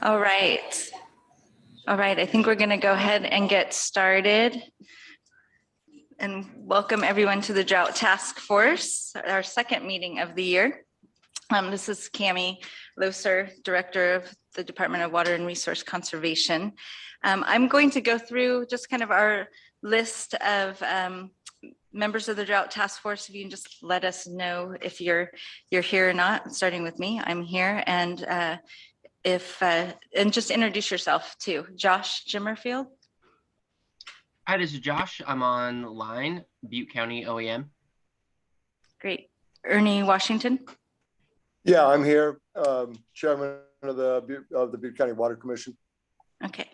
All right. All right, I think we're going to go ahead and get started. And welcome everyone to the Drought Task Force, our second meeting of the year. This is Cami Loser, Director of the Department of Water and Resource Conservation. I'm going to go through just kind of our list of members of the Drought Task Force. If you can just let us know if you're here or not, starting with me. I'm here, and and just introduce yourself too. Josh Jimmerfield. Hi, this is Josh. I'm online, Butte County OEM. Great. Ernie Washington. Yeah, I'm here, Chairman of the Butte County Water Commission. Okay.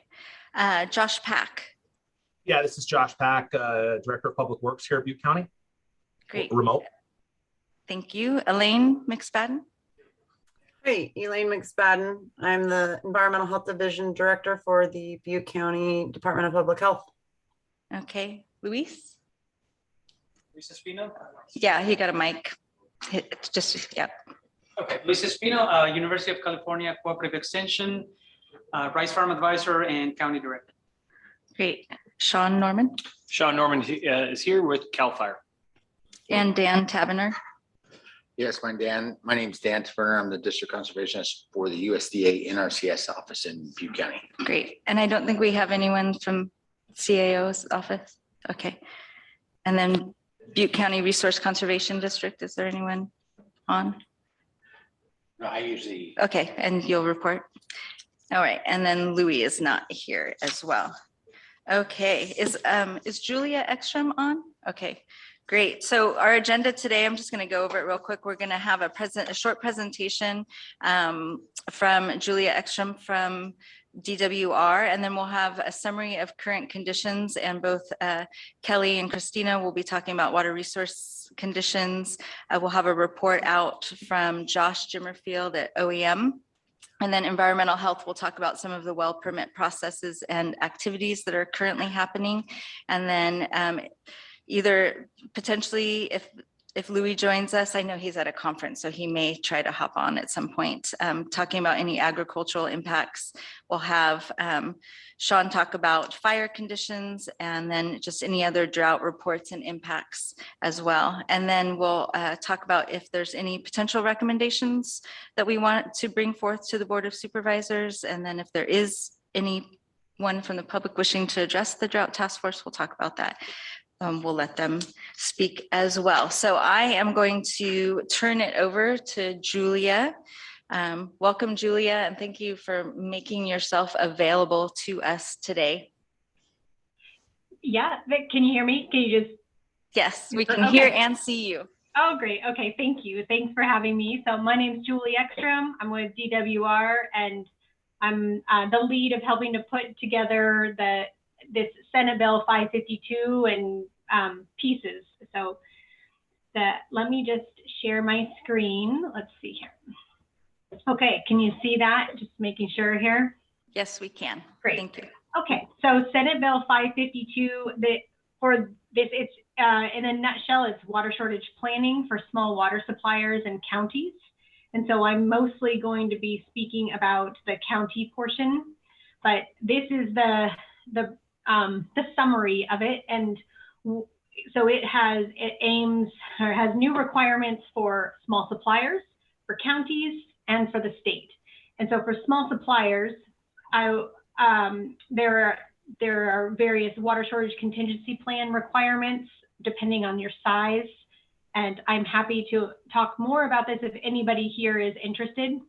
Josh Pack. Yeah, this is Josh Pack, Director of Public Works here at Butte County. Great. Remote. Thank you. Elaine McSpadden. Hey, Elaine McSpadden. I'm the Environmental Health Division Director for the Butte County Department of Public Health. Okay. Luis? Luis Espino? Yeah, he got a mic. Yeah. Okay, Luis Espino, University of California Cooperative Extension, Rice Farm Advisor and County Director. Great. Sean Norman? Sean Norman is here with CAL FIRE. And Dan Taberner. Yes, my name's Dan Taberner. I'm the District Conservationist for the USDA NRCS office in Butte County. Great. And I don't think we have anyone from CAO's office. Okay. And then Butte County Resource Conservation District, is there anyone on? No, I usually. Okay, and you'll report. All right, and then Louis is not here as well. Okay, is Julia Ekstrom on? Okay, great. So our agenda today, I'm just going to go over it real quick. We're going to have a short presentation from Julia Ekstrom from DWR, and then we'll have a summary of current conditions, and both Kelly and Christina will be talking about water resource conditions. We'll have a report out from Josh Jimmerfield at OEM, and then environmental health will talk about some of the well permit processes and activities that are currently happening. And then either potentially if Louis joins us, I know he's at a conference, so he may try to hop on at some point, talking about any agricultural impacts. We'll have Sean talk about fire conditions, and then just any other drought reports and impacts as well. And then we'll talk about if there's any potential recommendations that we want to bring forth to the Board of Supervisors. And then if there is anyone from the public wishing to address the Drought Task Force, we'll talk about that. We'll let them speak as well. So I am going to turn it over to Julia. Welcome, Julia, and thank you for making yourself available to us today. Yeah, Vic, can you hear me? Can you just? Yes, we can hear and see you. Oh, great. Okay, thank you. Thanks for having me. So my name is Julie Ekstrom. I'm with DWR, and I'm the lead of helping to put together this Senate Bill 552 and pieces. So let me just share my screen. Let's see here. Okay, can you see that? Just making sure here. Yes, we can. Great. Thank you. Okay, so Senate Bill 552, it's in a nutshell, it's water shortage planning for small water suppliers and counties. And so I'm mostly going to be speaking about the county portion, but this is the summary of it. And so it has new requirements for small suppliers, for counties, and for the state. And so for small suppliers, there are various water shortage contingency plan requirements depending on your size. And I'm happy to talk more about this if anybody here is interested,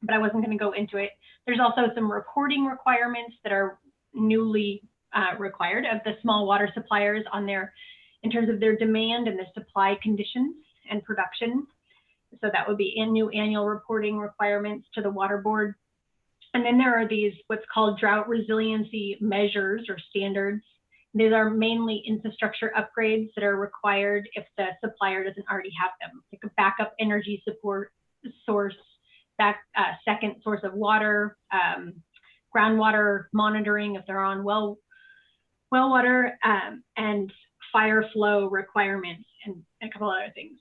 but I wasn't going to go into it. There's also some reporting requirements that are newly required of the small water suppliers in terms of their demand and the supply conditions and production. So that would be new annual reporting requirements to the water board. And then there are these what's called drought resiliency measures or standards. These are mainly infrastructure upgrades that are required if the supplier doesn't already have them, like a backup energy support source, second source of water, groundwater monitoring if they're on well water, and fire flow requirements, and a couple other things.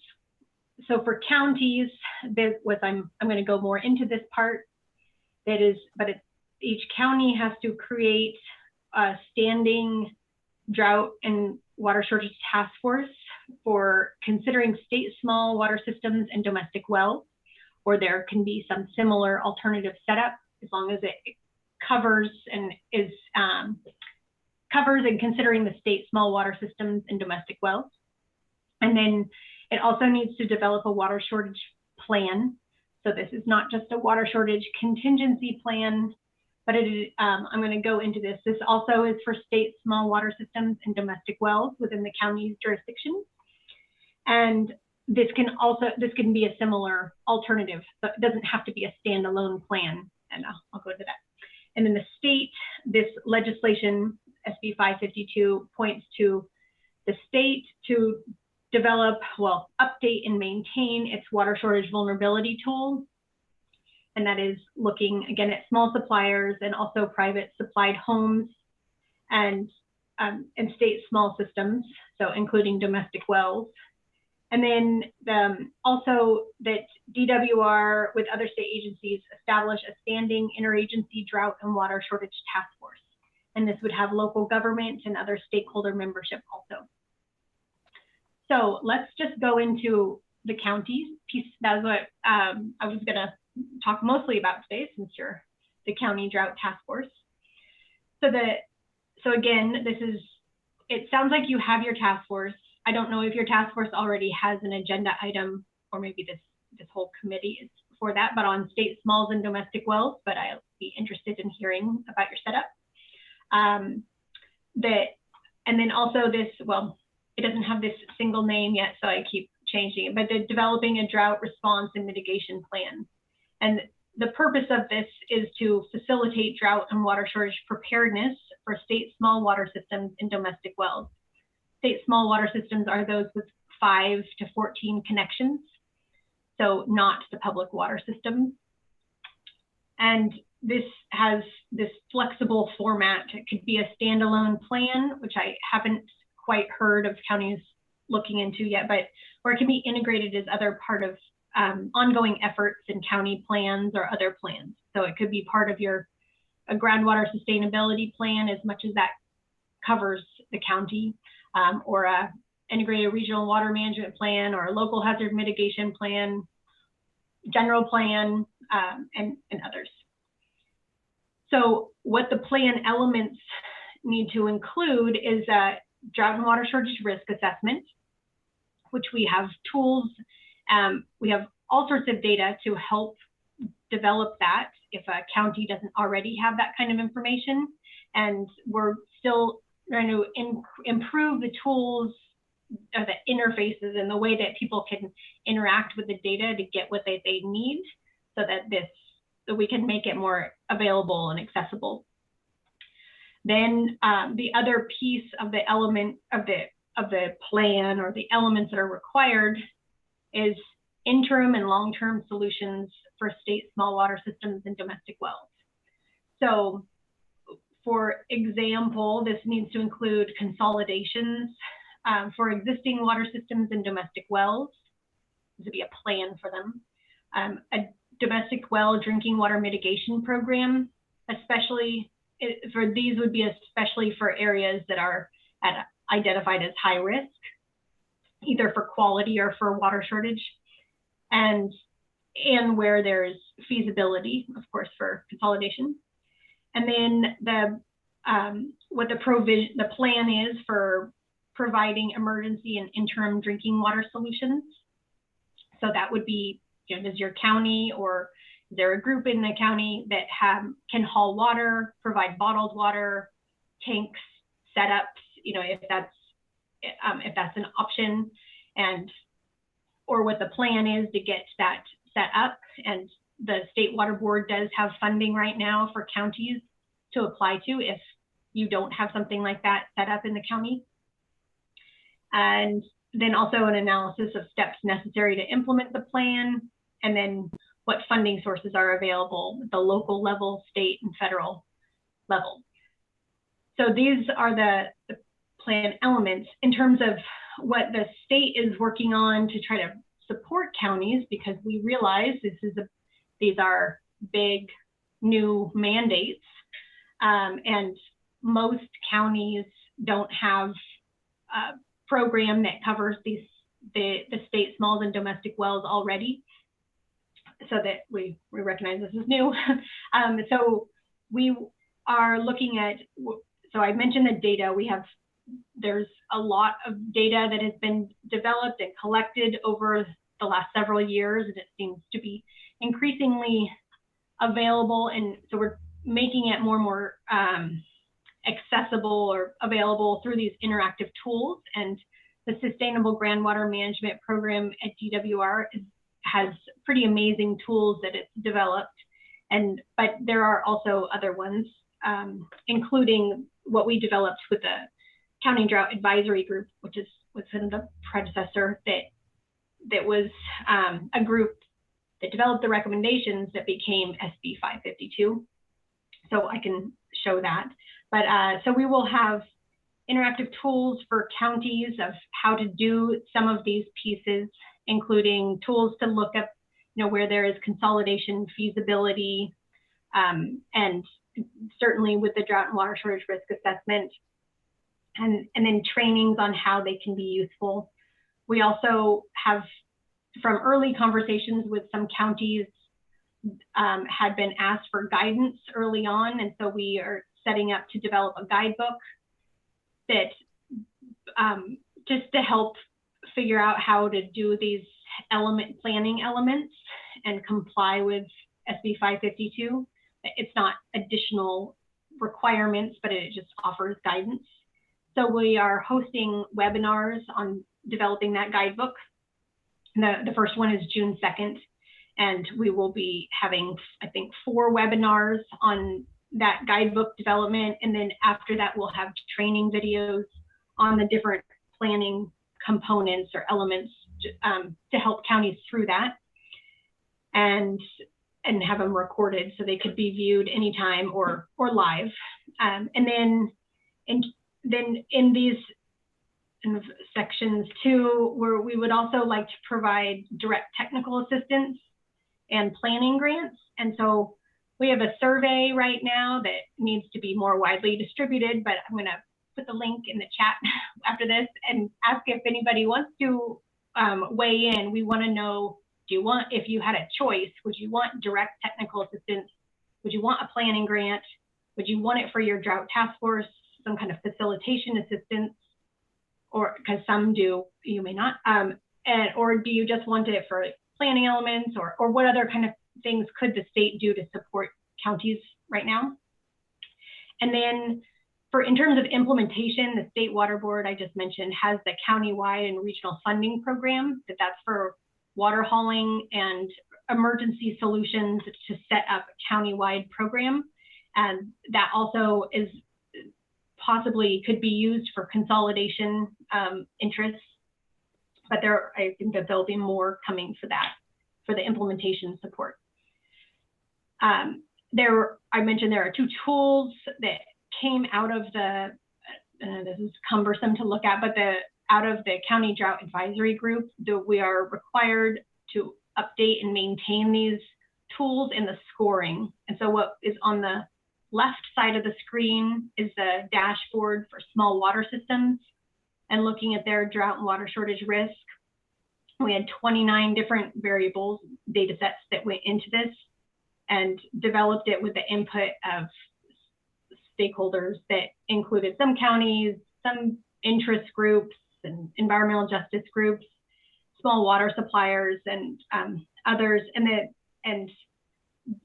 So for counties, I'm going to go more into this part. Each county has to create a standing drought and water shortage task force for considering state small water systems and domestic wells, or there can be some similar alternative setup as long as it covers and is covers and considering the state small water systems and domestic wells. And then it also needs to develop a water shortage plan. So this is not just a water shortage contingency plan, but I'm going to go into this. This also is for state small water systems and domestic wells within the county's jurisdiction. And this can be a similar alternative. So it doesn't have to be a standalone plan. And I'll go to that. And in the state, this legislation, SB 552, points to the state to develop, update and maintain its water shortage vulnerability tool. And that is looking again at small suppliers and also private supplied homes and state small systems, so including domestic wells. And then also that DWR with other state agencies establish a standing interagency drought and water shortage task force. And this would have local government and other stakeholder membership also. So let's just go into the counties piece. That's what I was gonna talk mostly about today, since you're the county drought task force. So again, it sounds like you have your task force. I don't know if your task force already has an agenda item, or maybe this whole committee is for that, but on state smalls and domestic wells, but I'll be interested in hearing about your setup. And then also this, it doesn't have this single name yet, so I keep changing it, but developing a drought response and mitigation plan. And the purpose of this is to facilitate drought and water shortage preparedness for state small water systems and domestic wells. State small water systems are those with 5 to 14 connections, so not the public water system. And this has this flexible format. It could be a standalone plan, which I haven't quite heard of counties looking into yet, or it can be integrated as other part of ongoing efforts in county plans or other plans. So it could be part of a groundwater sustainability plan, as much as that covers the county, or a integrated regional water management plan, or a local hazard mitigation plan, general plan, and others. So what the plan elements need to include is a drought and water shortage risk assessment, which we have tools. We have all sorts of data to help develop that if a county doesn't already have that kind of information. And we're still trying to improve the tools or the interfaces and the way that people can interact with the data to get what they need, so that we can make it more available and accessible. Then the other piece of the element of the plan, or the elements that are required, is interim and long-term solutions for state small water systems and domestic wells. So for example, this needs to include consolidations for existing water systems and domestic wells. This would be a plan for them. A domestic well drinking water mitigation program, especially for these would be especially for areas that are identified as high risk, either for quality or for water shortage, and where there's feasibility, of course, for consolidation. And then what the plan is for providing emergency and interim drinking water solutions. So that would be, does your county, or is there a group in the county that can haul water, provide bottled water, tanks, setups, if that's an option, or what the plan is to get that set up. And the State Water Board does have funding right now for counties to apply to if you don't have something like that set up in the county. And then also an analysis of steps necessary to implement the plan, and then what funding sources are available at the local level, state and federal level. So these are the plan elements. In terms of what the state is working on to try to support counties because we realize these are big new mandates, and most counties don't have a program that covers the state smalls and domestic wells already, so that we recognize this is new. So we are looking at, so I mentioned the data. There's a lot of data that has been developed and collected over the last several years, and it seems to be increasingly available. And so we're making it more and more accessible or available through these interactive tools. And the Sustainable Groundwater Management Program at DWR has pretty amazing tools that it's developed. But there are also other ones, including what we developed with the County Drought Advisory Group, which was the predecessor that was a group that developed the recommendations that became SB 552. So I can show that. But so we will have interactive tools for counties of how to do some of these pieces, including tools to look up, where there is consolidation feasibility, and certainly with the drought and water shortage risk assessment, and then trainings on how they can be useful. We also have, from early conversations with some counties, had been asked for guidance early on, and so we are setting up to develop a guidebook that just to help figure out how to do these planning elements and comply with SB 552. It's not additional requirements, but it just offers guidance. So we are hosting webinars on developing that guidebook. The first one is June 2nd, and we will be having, I think, 4 webinars on that guidebook development. And then after that, we'll have training videos on the different planning components or elements to help counties through that, and have them recorded so they could be viewed anytime or live. And then in these sections too, where we would also like to provide direct technical assistance and planning grants. And so we have a survey right now that needs to be more widely distributed, but I'm gonna put the link in the chat after this and ask if anybody wants to weigh in. We wanna know, if you had a choice, would you want direct technical assistance? Would you want a planning grant? Would you want it for your drought task force, some kind of facilitation assistance? Or, because some do, you may not. Or do you just want it for planning elements, or what other kind of things could the state do to support counties right now? And then in terms of implementation, the State Water Board, I just mentioned, has the countywide and regional funding program that's for water hauling and emergency solutions to set up a countywide program. And that also is possibly could be used for consolidation interests, but I think that there'll be more coming for that, for the implementation support. I mentioned there are 2 tools that came out of this is cumbersome to look at, but out of the County Drought Advisory Group, we are required to update and maintain these tools in the scoring. And so what is on the left side of the screen is the dashboard for small water systems and looking at their drought and water shortage risk. We had 29 different variables, data sets that went into this, and developed it with the input of stakeholders that included some counties, some interest groups and environmental justice groups, small water suppliers, and others. And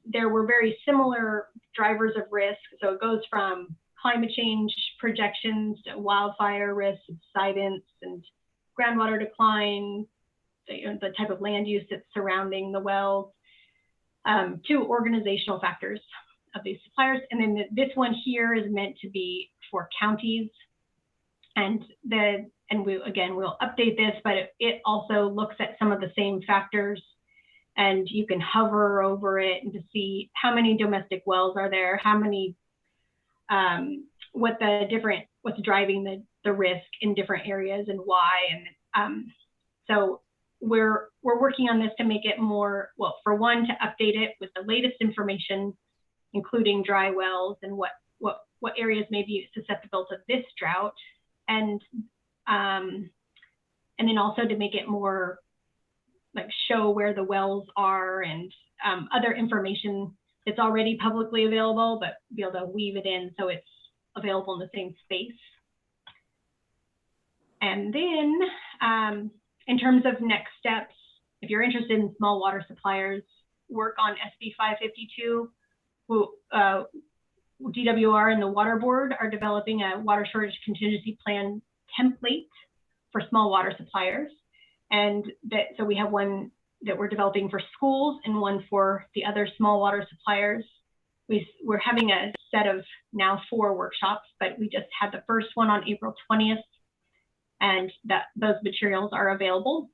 there were very similar drivers of risk. So it goes from climate change projections to wildfire risk, subsidence, and groundwater decline, the type of land use that's surrounding the wells, to organizational factors of these suppliers. And then this one here is meant to be for counties. And we'll update this, but it also looks at some of the same factors, and you can hover over it and to see how many domestic wells are there, how many, what's driving the risk in different areas and why. And so we're working on this to make it more, well, for one, to update it with the latest information, including dry wells and what areas may be susceptible to this drought, and then also to make it more like show where the wells are and other information that's already publicly available, but be able to weave it in so it's available in the same space. And then in terms of next steps, if you're interested in small water suppliers, work on SB 552, DWR and the Water Board are developing a water shortage contingency plan template for small water suppliers. And so we have one that we're developing for schools and one for the other small water suppliers. We're having a set of now 4 workshops, but we just had the first one on April 20th, and those materials are available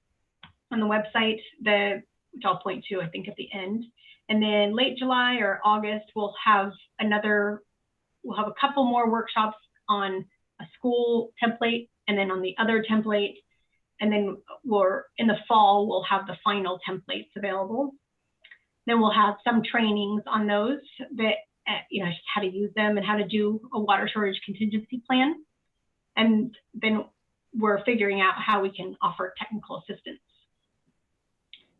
on the website, which I'll point to, I think, at the end. And then late July or August, we'll have a couple more workshops on a school template, and then on the other template. And then in the fall, we'll have the final templates available. Then we'll have some trainings on those that, just how to use them and how to do a water shortage contingency plan. And then we're figuring out how we can offer technical assistance.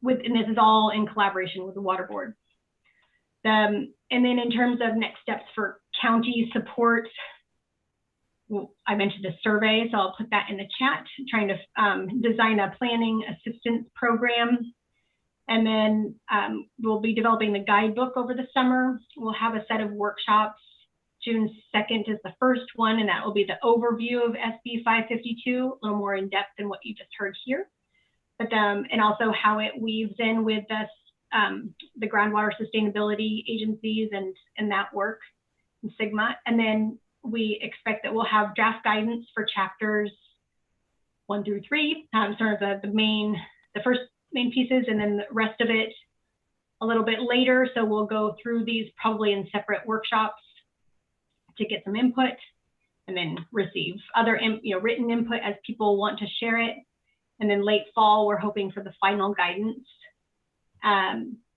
And this is all in collaboration with the Water Board. And then in terms of next steps for county support, I mentioned a survey, so I'll put that in the chat, trying to design a planning assistance program. And then we'll be developing the guidebook over the summer. We'll have a set of workshops. June 2nd is the first one, and that will be the overview of SB 552, a little more in depth than what you just heard here. But and also how it weaves in with the groundwater sustainability agencies and that work in SGMA. And then we expect that we'll have draft guidance for chapters 1 through 3, sort of the first main pieces, and then the rest of it a little bit later. So we'll go through these probably in separate workshops to get some input, and then receive other written input as people want to share it. And then late fall, we're hoping for the final guidance.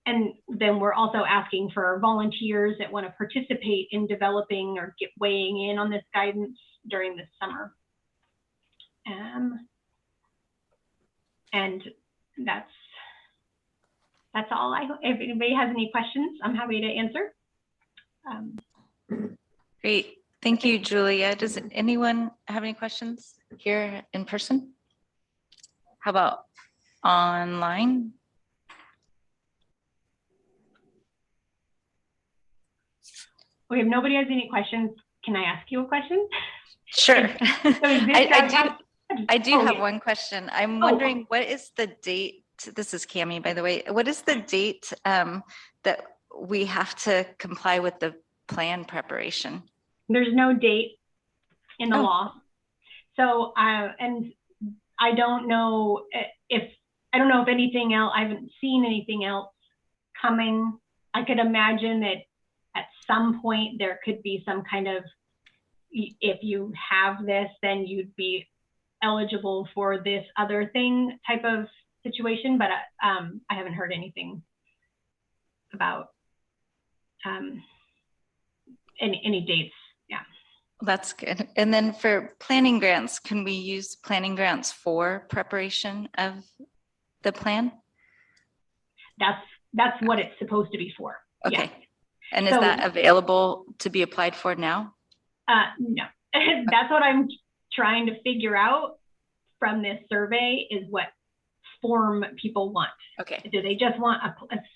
And then we're also asking for volunteers that want to participate in developing or weighing in on this guidance during this summer. And that's all. If anybody has any questions, I'm happy to answer. Great. Thank you, Julia. Does anyone have any questions here in person? How about online? Okay, if nobody has any questions, can I ask you a question? Sure. I do Oh, have yeah. one question. I'm Oh. wondering, what is the date? This is Cami, by the way. What is the date that we have to comply with the plan preparation? There's no date in the Oh. law. So, and I don't know if anything else, I haven't seen anything else coming. I could imagine that at some point there could be some kind of, if you have this, then you'd be eligible for this other thing type of situation, but I haven't heard anything about any dates. Yeah. That's good. And then for planning grants, can we use planning grants for preparation of the plan? That's what it's supposed to be for. Okay. Yeah. And is So- that available to be applied for now? No, that's what I'm trying to figure out from this survey, is what form people want. Okay. Do they just want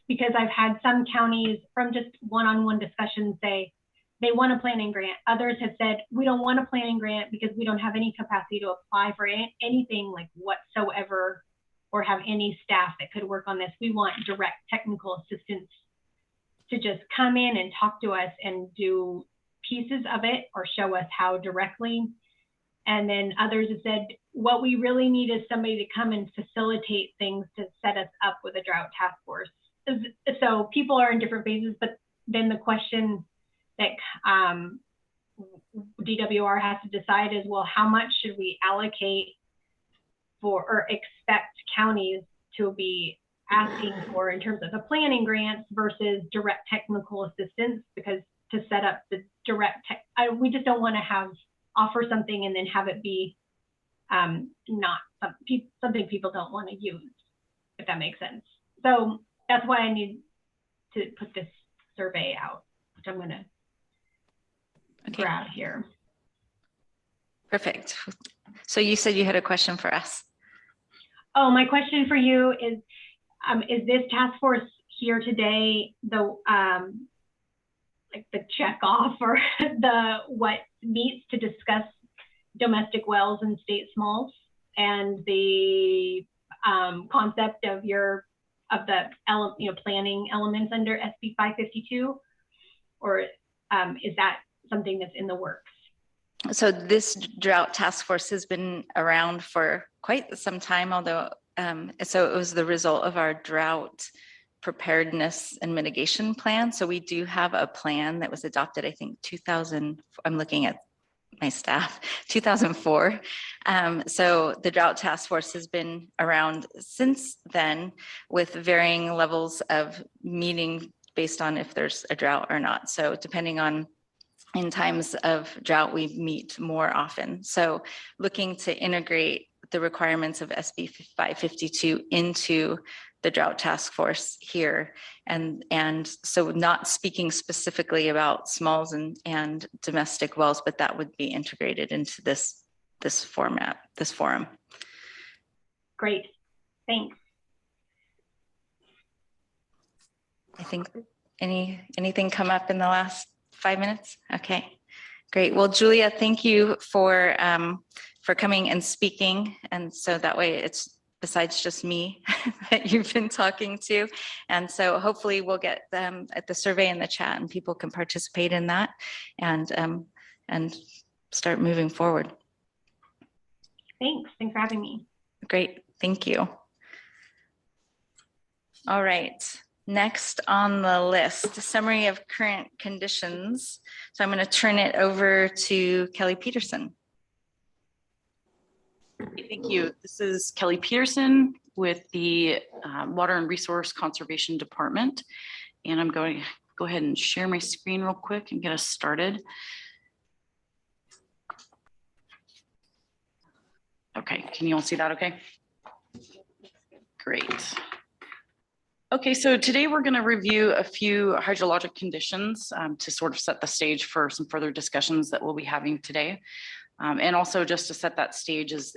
because I've had some counties from just one-on-one discussions say they want a planning grant. Others have said, we don't want a planning grant because we don't have any capacity to apply for anything like whatsoever, or have any staff that could work on this. We want direct technical assistance to just come in and talk to us and do pieces of it or show us how directly. And then others have said, what we really need is somebody to come and facilitate things to set us up with a drought task force. So people are in different phases, but then the question that DWR has to decide is, well, how much should we allocate for, or expect counties to be asking for in terms of the planning grants versus direct technical assistance, because to set up the direct tech, we just don't want to offer something and then have it be not something people don't want to use, if that makes sense. So that's why I need to put this survey out, which I'm going to grab here. Perfect. So you said you had a question for us. Oh, my question for you is this task force here today the like the check off or the what meets to discuss domestic wells and state smalls and the concept of the planning elements under SB 552, or is that something that's in the works? So this drought task force has been around for quite some time, although so it was the result of our drought preparedness and mitigation plan. So we do have a plan that was adopted, I think 2000, I'm looking at my staff, 2004. So the drought task force has been around since then with varying levels of meeting based on if there's a drought or not. So depending on in times of drought, we meet more often. So looking to integrate the requirements of SB 552 into the drought task force here. And so not speaking specifically about smalls and domestic wells, but that would be integrated into this format, this forum. Great, thanks. I think anything come up in the last 5 minutes? Okay, great. Well, Julia, thank you for coming and speaking. And so that way it's besides just me that you've been talking to. And so hopefully we'll get them at the survey in the chat and people can participate in that and start moving forward. Thanks for having me. Great, thank you. All right. Next on the list, summary of current conditions. So I'm going to turn it over to Kelly Peterson. Thank you. This is Kelly Peterson with the Water and Resource Conservation Department. And I'm going to go ahead and share my screen real quick and get us started. Okay, can you all see that okay? Great. Okay, so today we're going to review a few hydrologic conditions to sort of set the stage for some further discussions that we'll be having today. And also just to set that stage is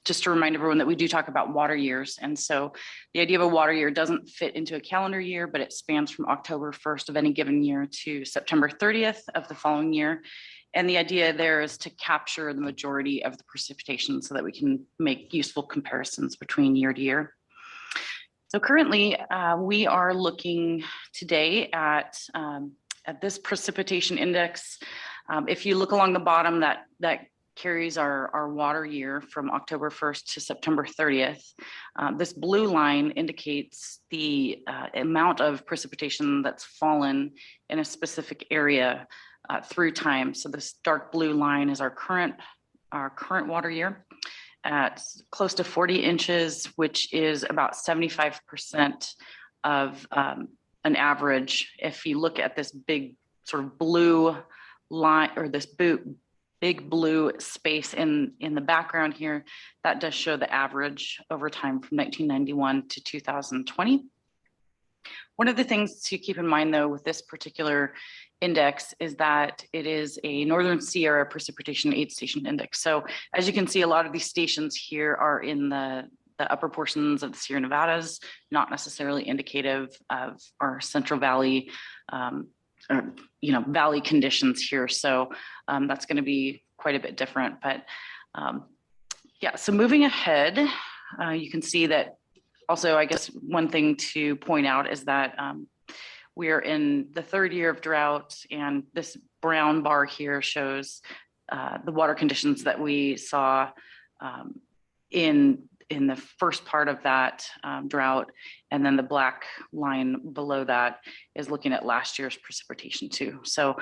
just to remind everyone that we do talk about water years. And so the idea of a water year doesn't fit into a calendar year, but it spans from October 1st of any given year to September 30th of the following year. And the idea there is to capture the majority of the precipitation so that we can make useful comparisons between year to year. So currently we are looking today at this precipitation index. If you look along the bottom, that carries our water year from October 1st to September 30th. This blue line indicates the amount of precipitation that's fallen in a specific area through time. So this dark blue line is our current water year at close to 40 inches, which is about 75% of an average. If you look at this big sort of blue line or this big blue space in the background here, that does show the average over time from 1991 to 2020. One of the things to keep in mind though with this particular index is that it is a Northern Sierra precipitation aid station index. So as you can see, a lot of these stations here are in the upper portions of the Sierra Nevadas, not necessarily indicative of our Central Valley valley conditions here. So that's going to be quite a bit different. But yeah, so moving ahead, you can see that also, I guess one thing to point out is that we are in the third year of drought, and this brown bar here shows the water conditions that we saw in the first part of that drought. And then the black line below that is looking at last year's precipitation too. So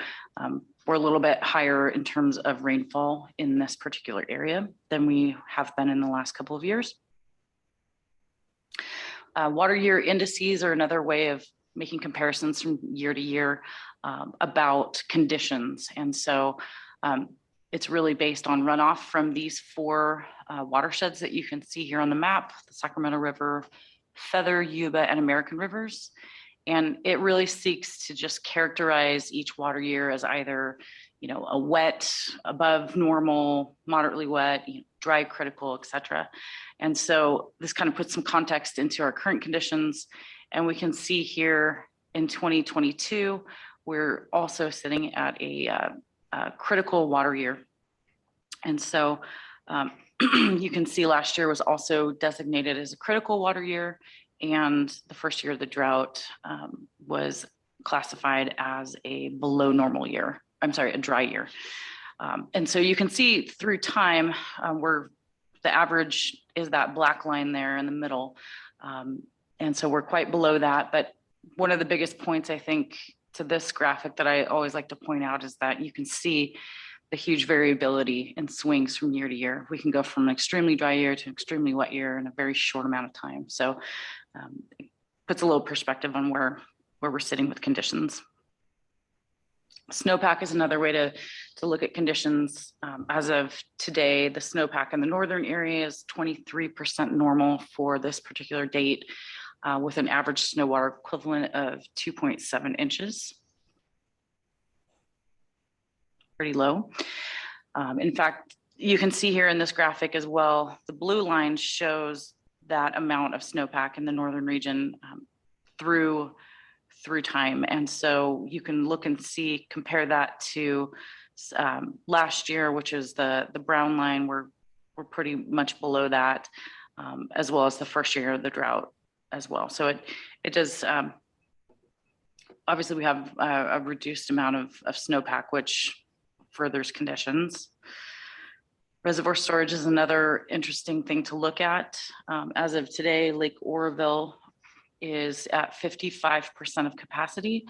we're a little bit higher in terms of rainfall in this particular area than we have been in the last couple of years. Water year indices are another way of making comparisons from year to year about conditions. And so it's really based on runoff from these four watersheds that you can see here on the map: the Sacramento River, Feather, Yuba, and American Rivers. And it really seeks to just characterize each water year as either, you know, a wet, above normal, moderately wet, dry, critical, et cetera. And so this kind of puts some context into our current conditions. And we can see here in 2022, we're also sitting at a critical water year. And so you can see last year was also designated as a critical water year, and the first year of the drought was classified as a below normal year. I'm sorry, a dry year. And so you can see through time where the average is that black line there in the middle. And so we're quite below that. But one of the biggest points, I think, to this graphic that I always like to point out is that you can see the huge variability and swings from year to year. We can go from an extremely dry year to an extremely wet year in a very short amount of time. So it puts a little perspective on where we're sitting with conditions. Snowpack is another way to look at conditions. As of today, the snowpack in the northern area is 23% normal for this particular date, with an average snow water equivalent of 2.7 inches. Pretty low. In fact, you can see here in this graphic as well, the blue line shows that amount of snowpack in the northern region through time. And so you can look and see, compare that to last year, which is the brown line. We're pretty much below that, as well as the first year of the drought as well. So it does, obviously we have a reduced amount of snowpack, which furthers conditions. Reservoir storage is another interesting thing to look at. As of today, Lake Oroville is at 55% of capacity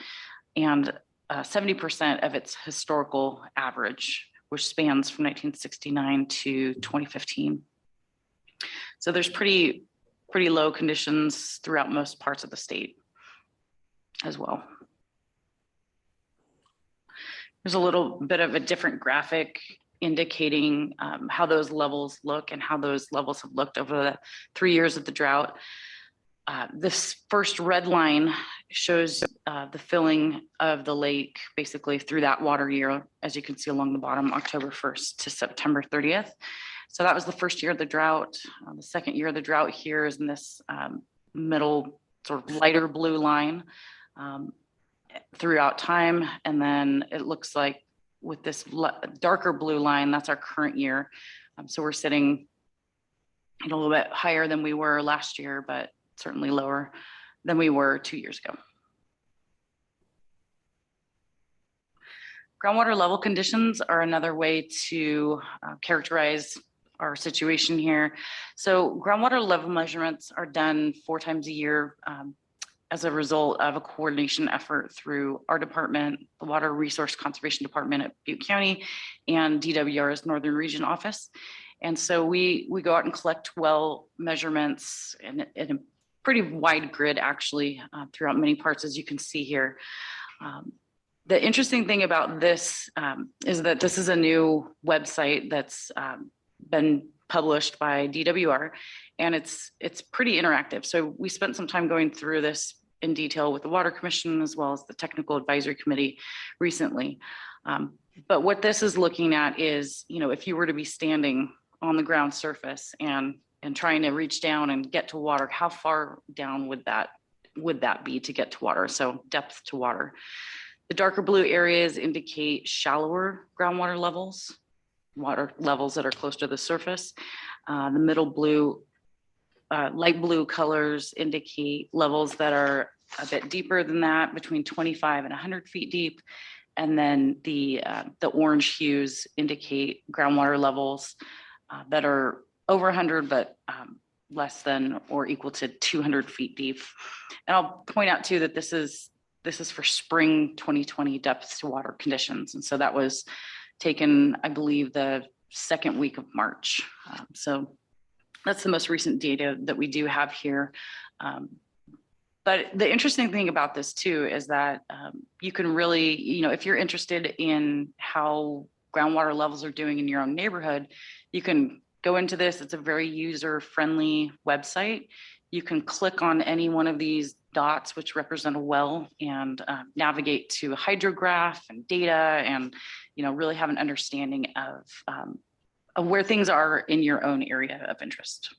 and 70% of its historical average, which spans from 1969 to 2015. So there's pretty low conditions throughout most parts of the state as well. There's a little bit of a different graphic indicating how those levels look and how those levels have looked over the 3 years of the drought. This first red line shows the filling of the lake basically through that water year, as you can see along the bottom, October 1st to September 30th. So that was the first year of the drought. The second year of the drought here is in this middle sort of lighter blue line throughout time. And then it looks like with this darker blue line, that's our current year. So we're sitting a little bit higher than we were last year, but certainly lower than we were 2 years ago. Groundwater level conditions are another way to characterize our situation here. So groundwater level measurements are done 4 times a year as a result of a coordination effort through our department, the Water Resource Conservation Department at Butte County, and DWR's Northern Region office. And so we go out and collect well measurements in a pretty wide grid, actually, throughout many parts, as you can see here. The interesting thing about this is that this is a new website that's been published by DWR, and it's pretty interactive. So we spent some time going through this in detail with the Water Commission as well as the Technical Advisory Committee recently. But what this is looking at is, you know, if you were to be standing on the ground surface and trying to reach down and get to water, how far down would that be to get to water? So depth to water. The darker blue areas indicate shallower groundwater levels, water levels that are close to the surface. The middle blue, light blue colors indicate levels that are a bit deeper than that, between 25 and 100 feet deep. And then the orange hues indicate groundwater levels that are over 100, but less than or equal to 200 feet deep. And I'll point out too that this is for spring 2020 depth to water conditions. And so that was taken, I believe, the second week of March. So that's the most recent data that we do have here. But the interesting thing about this too is that you can really, if you're interested in how groundwater levels are doing in your own neighborhood, you can go into this. It's a very user-friendly website. You can click on any one of these dots, which represent a well, and navigate to a hydrograph and data, and really have an understanding of where things are in your own area of interest.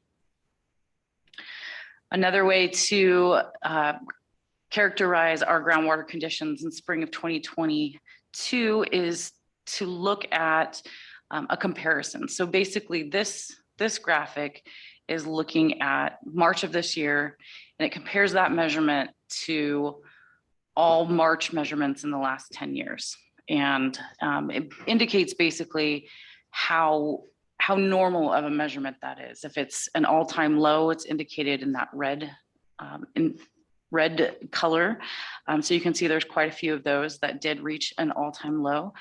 Another way to characterize our groundwater conditions in spring of 2022 is to look at a comparison. So basically this graphic is looking at March of this year, and it compares that measurement to all March measurements in the last 10 years. And it indicates basically how normal of a measurement that is. If it's an all-time low, it's indicated in that red color. So you can see there's quite a few of those that did reach an all-time low.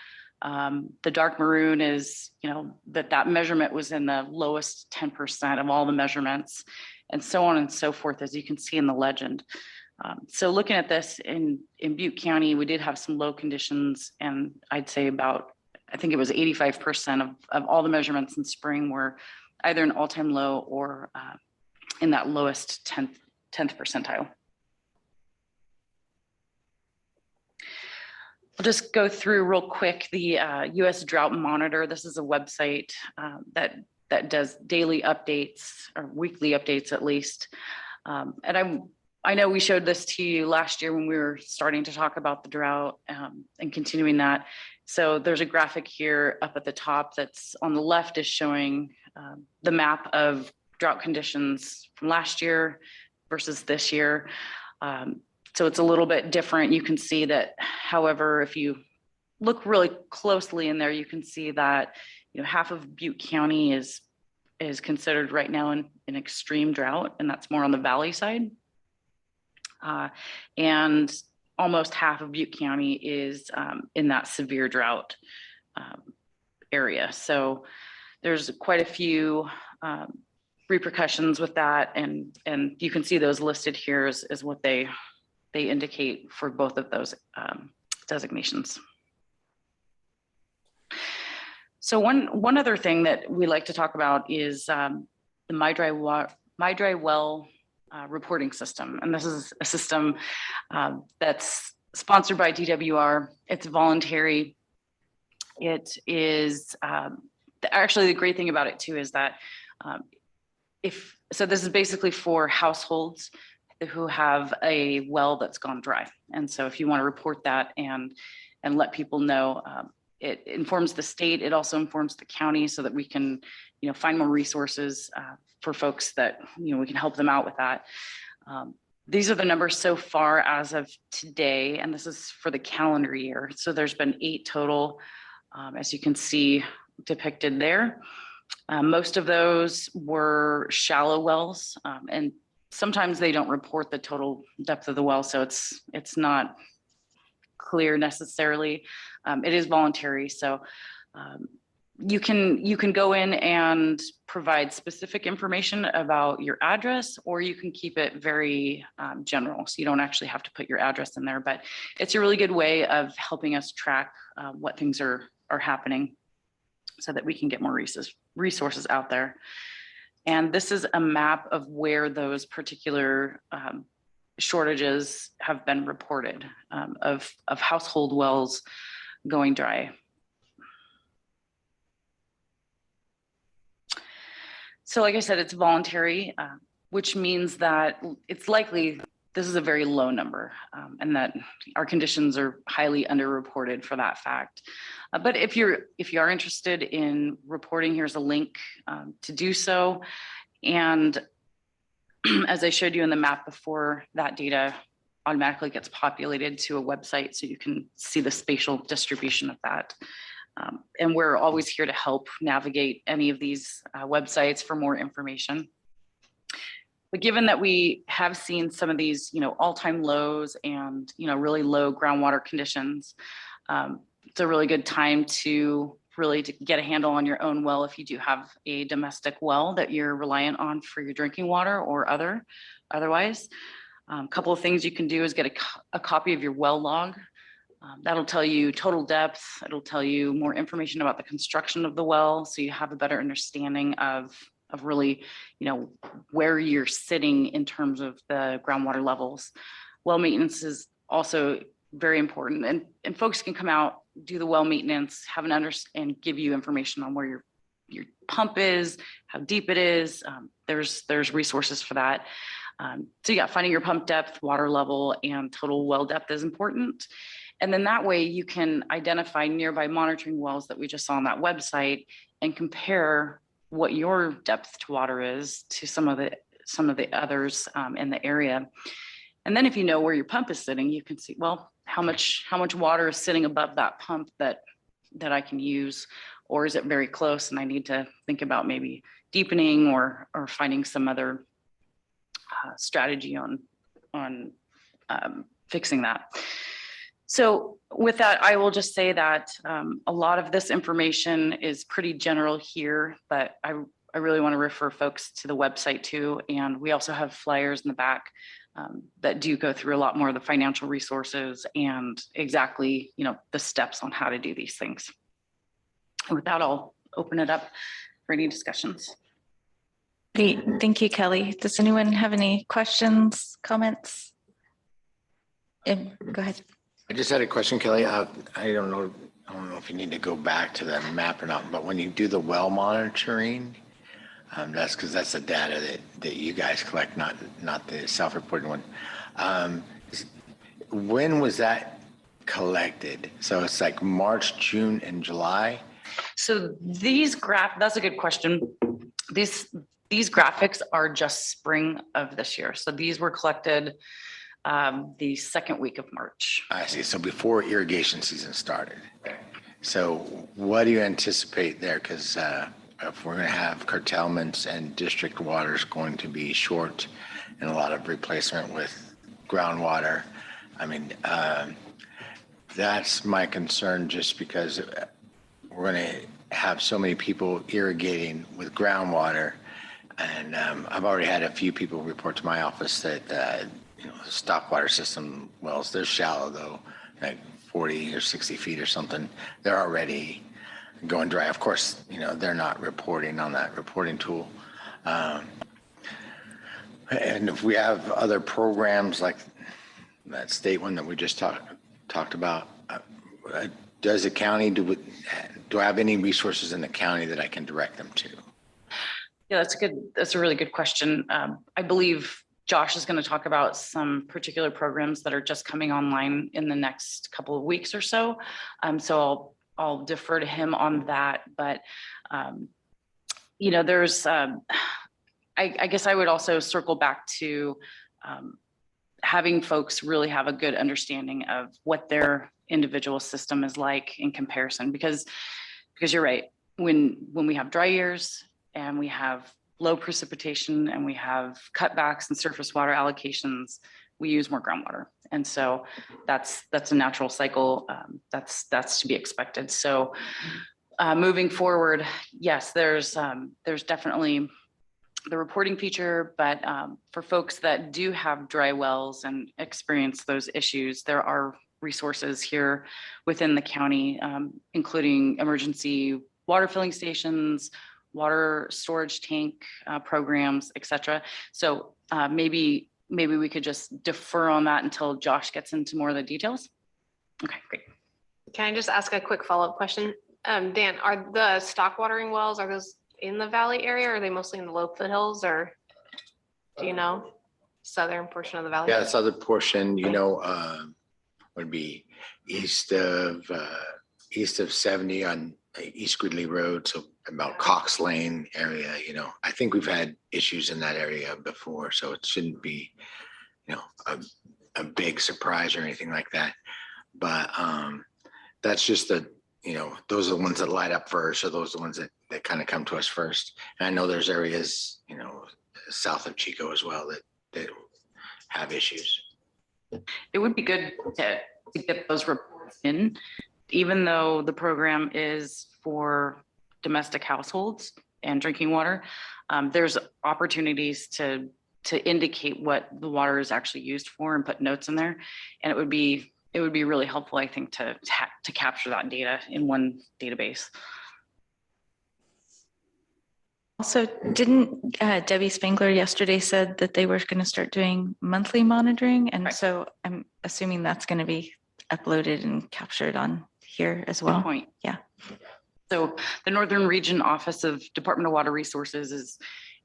The dark maroon is, that measurement was in the lowest 10% of all the measurements, and so on and so forth, as you can see in the legend. So looking at this in Butte County, we did have some low conditions, and I'd say I think it was 85% of all the measurements in spring were either an all-time low or in that lowest 10th percentile. I'll just go through real quick the US Drought Monitor. This is a website that does daily updates, or weekly updates at least. And I know we showed this to you last year when we were starting to talk about the drought and continuing that. So there's a graphic here up at the top that's on the left is showing the map of drought conditions from last year versus this year. So it's a little bit different. You can see that, however, if you look really closely in there, you can see that half of Butte County is considered right now in extreme drought, and that's more on the valley side. And almost half of Butte County is in that severe drought area. So there's quite a few repercussions with that, and you can see those listed here as what they indicate for both of those designations. So one other thing that we like to talk about is the My Dry Well reporting system. And this is a system that's sponsored by DWR. It's voluntary. It is actually the great thing about it too is that so this is basically for households who have a well that's gone dry. And so if you want to report that and let people know, it informs the state. It also informs the county so that we can, find more resources for folks that, we can help them out with that. These are the numbers so far as of today, and this is for the calendar year. So there's been 8 total, as you can see depicted there. Most of those were shallow wells, and sometimes they don't report the total depth of the well, so it's not clear necessarily. It is voluntary, so you can go in and provide specific information about your address, or you can keep it very general, so you don't actually have to put your address in there. But it's a really good way of helping us track what things are happening, so that we can get more resources out there. And this is a map of where those particular shortages have been reported of household wells going dry. So like I said, it's voluntary, which means that it's likely this is a very low number, and that our conditions are highly underreported for that fact. But if you are interested in reporting, here's a link to do so. And as I showed you in the map before, that data automatically gets populated to a website, so you can see the spatial distribution of that. And we're always here to help navigate any of these websites for more information. But given that we have seen some of these, all-time lows and, really low groundwater conditions, it's a really good time to get a handle on your own well if you do have a domestic well that you're reliant on for your drinking water or other otherwise. A couple of things you can do is get a copy of your well log. That'll tell you total depth. It'll tell you more information about the construction of the well, so you have a better understanding of really, where you're sitting in terms of the groundwater levels. Well maintenance is also very important, and folks can come out, do the well maintenance, and give you information on where your pump is, how deep it is. There's resources for that. So yeah, finding your pump depth, water level, and total well depth is important. And then that way you can identify nearby monitoring wells that we just saw on that website and compare what your depth to water is to some of the others in the area. And then if you know where your pump is sitting, you can see, well, how much water is sitting above that pump that I can use, or is it very close and I need to think about maybe deepening or finding some other strategy on fixing that. So with that, I will just say that a lot of this information is pretty general here, but I really want to refer folks to the website too. And we also have flyers in the back that do go through a lot more of the financial resources and exactly, the steps on how to do these things. And with that, I'll open it up for any discussions. Great. Thank you, Kelly. Does anyone have any questions, comments? Go ahead. I just had a question, Kelly. I don't know if you need to go back to that map or not, but when you do the well monitoring, that's because that's the data that you guys collect, not the self-reporting one. When was that collected? So it's like March, June, and July? So that's a good question. These graphics are just spring of this year. So these were collected the second week of March. I see. So before irrigation season started. So what do you anticipate there? Because if we're going to have curtailments and district water is going to be short and a lot of replacement with groundwater, I mean, that's my concern, just because we're going to have so many people irrigating with groundwater. And I've already had a few people report to my office that stock water system wells, they're shallow though, like 40 or 60 feet or something. They're already going dry. Of course, they're not reporting on that reporting tool. And if we have other programs like that state one that we just talked about, does the county, do I have any resources in the county that I can direct them to? Yeah, that's a really good question. I believe Josh is going to talk about some particular programs that are just coming online in the next couple of weeks or so. So I'll defer to him on that. But, there's, I guess I would also circle back to having folks really have a good understanding of what their individual system is like in comparison, because you're right. When we have dry years and we have low precipitation and we have cutbacks and surface water allocations, we use more groundwater. And so that's a natural cycle. That's to be expected. So moving forward, yes, there's definitely the reporting feature, but for folks that do have dry wells and experience those issues, there are resources here within the county, including emergency water filling stations, water storage tank programs, et cetera. So maybe we could just defer on that until Josh gets into more of the details. Okay, great. Can I just ask a quick follow-up question? Dan, are the stock watering wells, are those in the valley area, or are they mostly in the low foothills, or do you know, southern portion of the valley? Yeah, the southern portion, would be east of 70 on East Gridley Road, so about Cox Lane area. I think we've had issues in that area before, so it shouldn't be, a big surprise or anything like that. But that's just those are the ones that light up first, or those are the ones that kind of come to us first. And I know there's areas, south of Chico as well that have issues. It would be good to get those reports in, even though the program is for domestic households and drinking water. There's opportunities to indicate what the water is actually used for and put notes in there. And it would be really helpful, I think, to capture that data in one database. Also, didn't Debbie Spangler yesterday said that they were going to start doing monthly monitoring? And Right. so I'm assuming that's going to be uploaded and captured on here as Good well. point. Yeah. So the Northern Region Office of Department of Water Resources is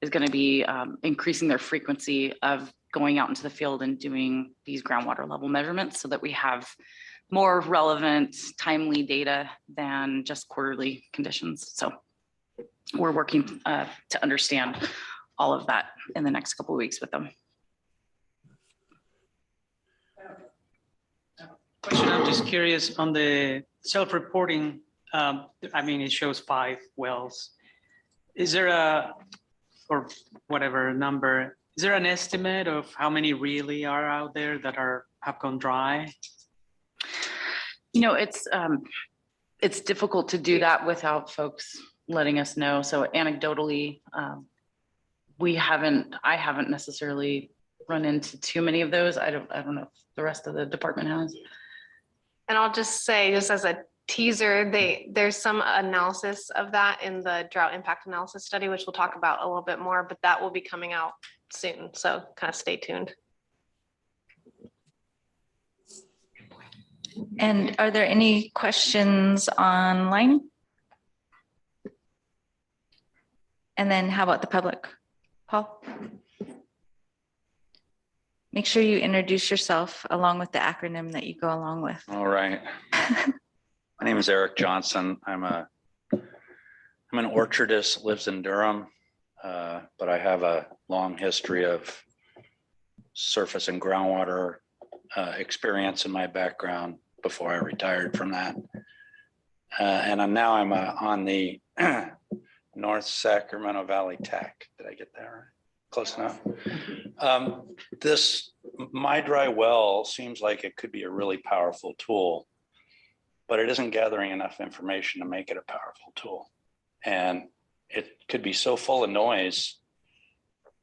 going to be increasing their frequency of going out into the field and doing these groundwater level measurements so that we have more relevant, timely data than just quarterly conditions. So we're working to understand all of that in the next couple of weeks with them. Question, I'm just curious on the self-reporting. I mean, it shows 5 wells. Is there or whatever number, is there an estimate of how many really are out there that have gone dry? You know, it's difficult to do that without folks letting us know. So anecdotally, I haven't necessarily run into too many of those. I don't know if the rest of the department has. And I'll just say, just as a teaser, there's some analysis of that in the drought impact analysis study, which we'll talk about a little bit more, but that will be coming out soon. So kind of stay tuned. And are there any questions online? And then how about the public? Paul? Make sure you introduce yourself along with the acronym that you go along with. All right. My name is Eric Johnson. I'm an orchardist, lives in Durham, but I have a long history of surface and groundwater experience in my background before I retired from that. And I'm on the North Sacramento Valley Tech. Did I get that right? Close enough. This My Dry Well seems like it could be a really powerful tool, but it isn't gathering enough information to make it a powerful tool. And it could be so full of noise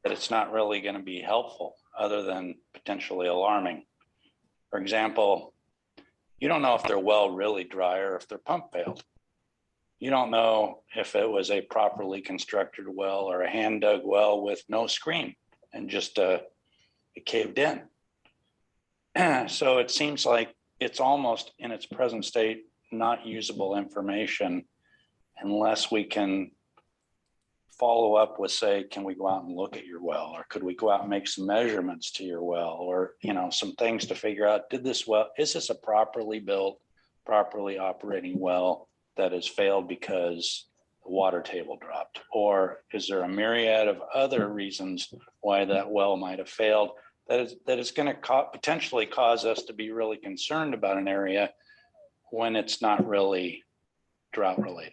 that it's not really going to be helpful other than potentially alarming. For example, you don't know if their well really dry or if their pump failed. You don't know if it was a properly constructed well or a hand dug well with no screen and just it caved in. So it seems like it's almost in its present state, not usable information unless we can follow up with, say, can we go out and look at your well? Or could we go out and make some measurements to your well? Or, some things to figure out, is this a properly built, properly operating well that has failed because the water table dropped? Or is there a myriad of other reasons why that well might have failed that is going to potentially cause us to be really concerned about an area when it's not really drought related?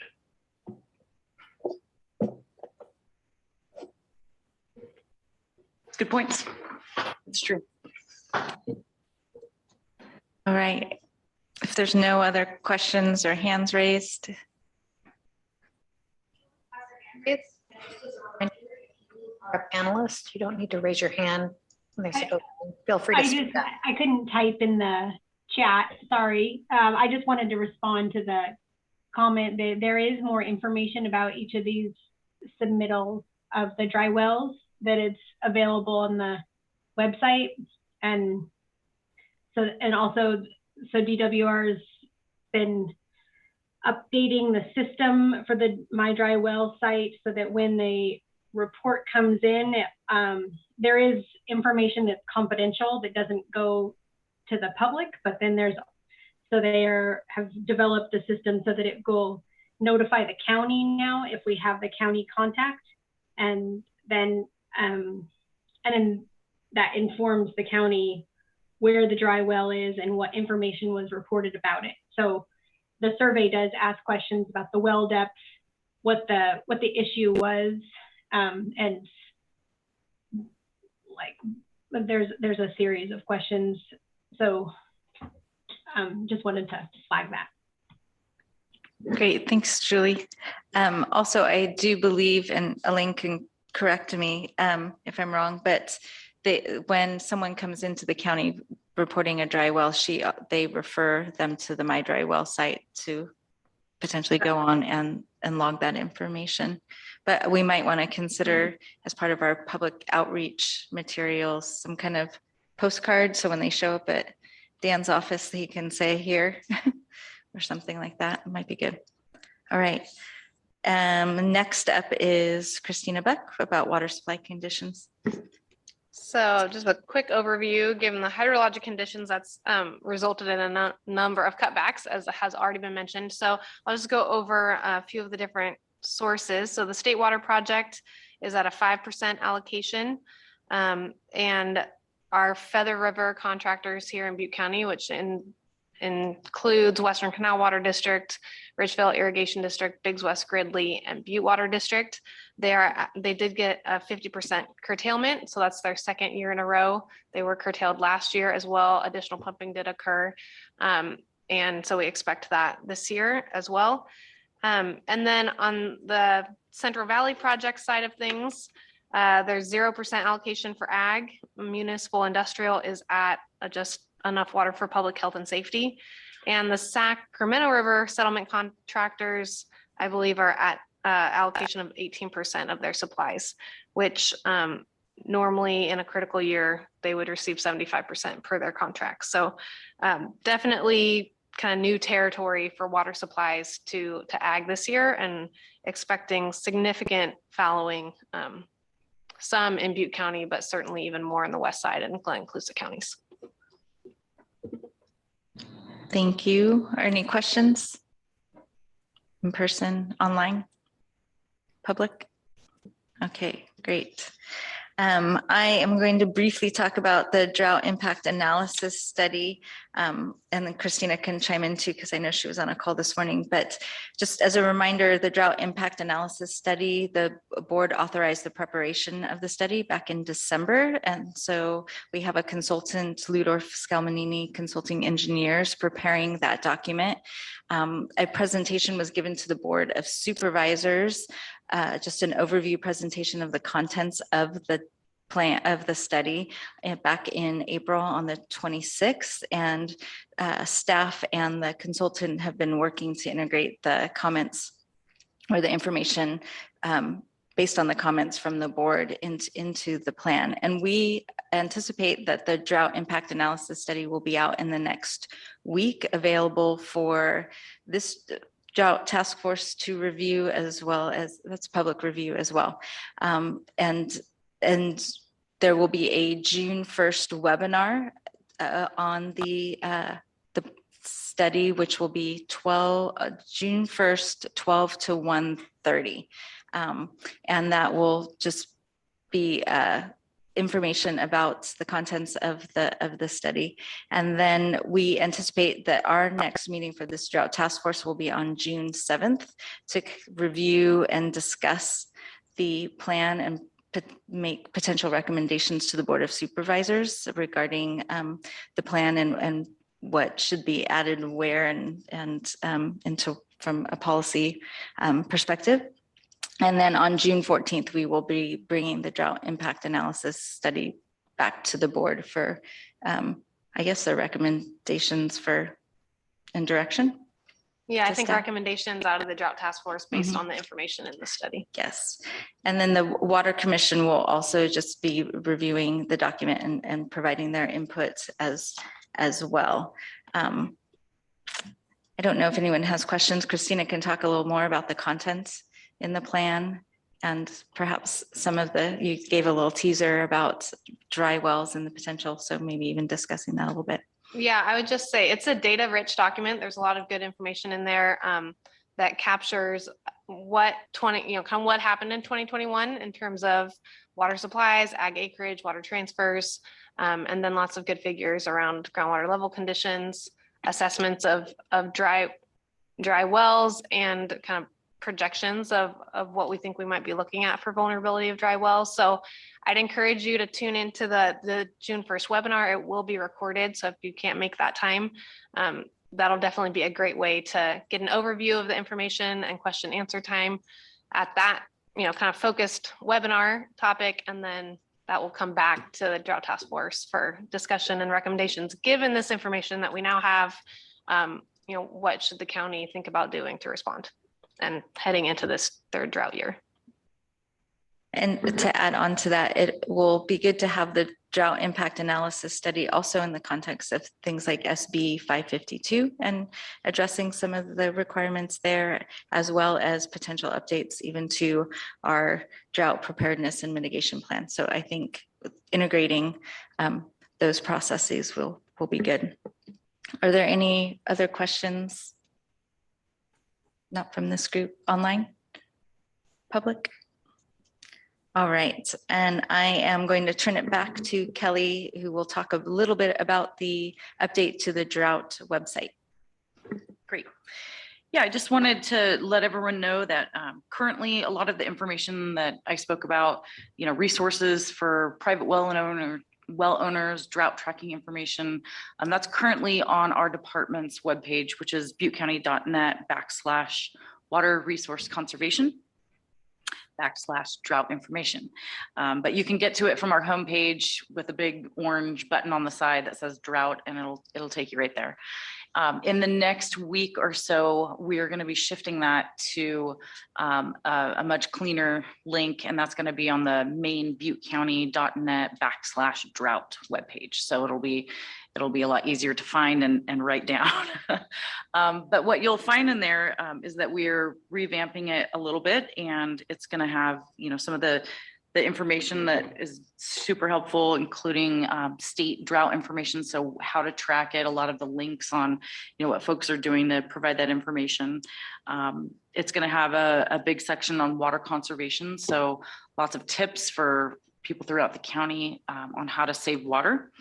Good points. It's true. All right. If there's no other questions or hands raised. It's a panelist. You don't need to raise your hand. Feel free to speak up. I couldn't type in the chat. Sorry. I just wanted to respond to the comment that there is more information about each of these submittals of the dry wells, that it's available on the website. And also DWR has been updating the system for the My Dry Well site so that when the report comes in, there is information that's confidential that doesn't go to the public, but then have developed a system so that it will notify the county now if we have the county contact, and then that informs the county where the dry well is and what information was reported about it. So the survey does ask questions about the well depth, what the issue was, and like there's a series of questions. So just wanted to flag that. Great, thanks, Julie. Also, I do believe, and Elaine can correct me if I'm wrong, but when someone comes into the county reporting a dry well, they refer them to the My Dry Well site to potentially go on and log that information. But we might want to consider as part of our public outreach materials, some kind of postcard. So when they show up at Dan's office, he can say here or something like that. It might be good. All right. Next up is Christina Beck about water supply conditions. So just a quick overview, given the hydrologic conditions, that's resulted in a number of cutbacks, as has already been mentioned. So I'll just go over a few of the different sources. So the State Water Project is at a 5% allocation. And our Feather River contractors here in Butte County, which includes Western Canal Water District, Ridgeville Irrigation District, Biggs West Gridley, and Butte Water District. They did get a 50% curtailment, so that's their second year in a row. They were curtailed last year as well. Additional pumping did occur, and so we expect that this year as well. And then on the Central Valley Project side of things, there's 0% allocation for ag. Municipal industrial is at just enough water for public health and safety. And the Sacramento River settlement contractors, I believe, are at allocation of 18% of their supplies, which normally in a critical year, they would receive 75% per their contract. So definitely kind of new territory for water supplies to ag this year, and expecting significant fallowing, some in Butte County, but certainly even more in the west side and Glen Clusah counties. Thank you. Are any questions? In person, online, public? Okay, great. I am going to briefly talk about the drought impact analysis study, and then Christina can chime in too, because I know she was on a call this morning. But just as a reminder, the drought impact analysis study, the board authorized the preparation of the study back in December. And so we have a consultant, Ludorf Scalmanini Consulting Engineers, preparing that document. A presentation was given to the Board of Supervisors, just an overview presentation of the contents of the plan of the study back in April on the 26th, and staff and the consultant have been working to integrate the comments or the information based on the comments from the board into the plan. And we anticipate that the drought impact analysis study will be out in the next week, available for this drought task force to review, as well as that's public review as well. And there will be a June 1st webinar on the study, which will be June 1st, 12 to 1:30. And that will just be information about the contents of the study. And then we anticipate that our next meeting for this drought task force will be on June 7th to review and discuss the plan and make potential recommendations to the Board of Supervisors regarding the plan and what should be added where and into from a policy perspective. And then on June 14th, we will be bringing the drought impact analysis study back to the board for, I guess, the recommendations and direction. Yeah, I to think staff. recommendations out of the drought task force based on the information in the study. Yes. And then the Water Commission will also just be reviewing the document and providing their input as well. I don't know if anyone has questions. Christina can talk a little more about the contents in the plan, and perhaps you gave a little teaser about dry wells and the potential, so maybe even discussing that a little bit. Yeah, I would just say it's a data rich document. There's a lot of good information in there that captures what happened in 2021 in terms of water supplies, ag acreage, water transfers, and then lots of good figures around groundwater level conditions, assessments of dry wells, and kind of projections of what we think we might be looking at for vulnerability of dry wells. So I'd encourage you to tune into the June 1st webinar. It will be recorded, so if you can't make that time, that'll definitely be a great way to get an overview of the information and question answer time at that kind of focused webinar topic, and then that will come back to the Drought Task Force for discussion and recommendations. Given this information that we now have, what should the county think about doing to respond and heading into this third drought year? And to add on to that, it will be good to have the drought impact analysis study also in the context of things like SB 552 and addressing some of the requirements there, as well as potential updates even to our drought preparedness and mitigation plan. So I think integrating those processes will be good. Are there any other questions? Not from this group, online, public? All right, and I am going to turn it back to Kelly, who will talk a little bit about the update to the drought website. Great. Yeah, I just wanted to let everyone know that currently a lot of the information that I spoke about, resources for private well owners, drought tracking information, that's currently on our department's webpage, which is buttecounty.net/water resource conservation /drought information. But you can get to it from our homepage with a big orange button on the side that says drought, and it'll take you right there. In the next week or so, we are going to be shifting that to a much cleaner link, and that's going to be on the main buttecounty.net/drought webpage. So it'll be a lot easier to find and write down. But what you'll find in there is that we're revamping it a little bit, and it's going to have some of the information that is super helpful, including state drought information. So how to track it, a lot of the links on, what folks are doing to provide that information. It's going to have a big section on water conservation. So lots of tips for people throughout the county on how to save water.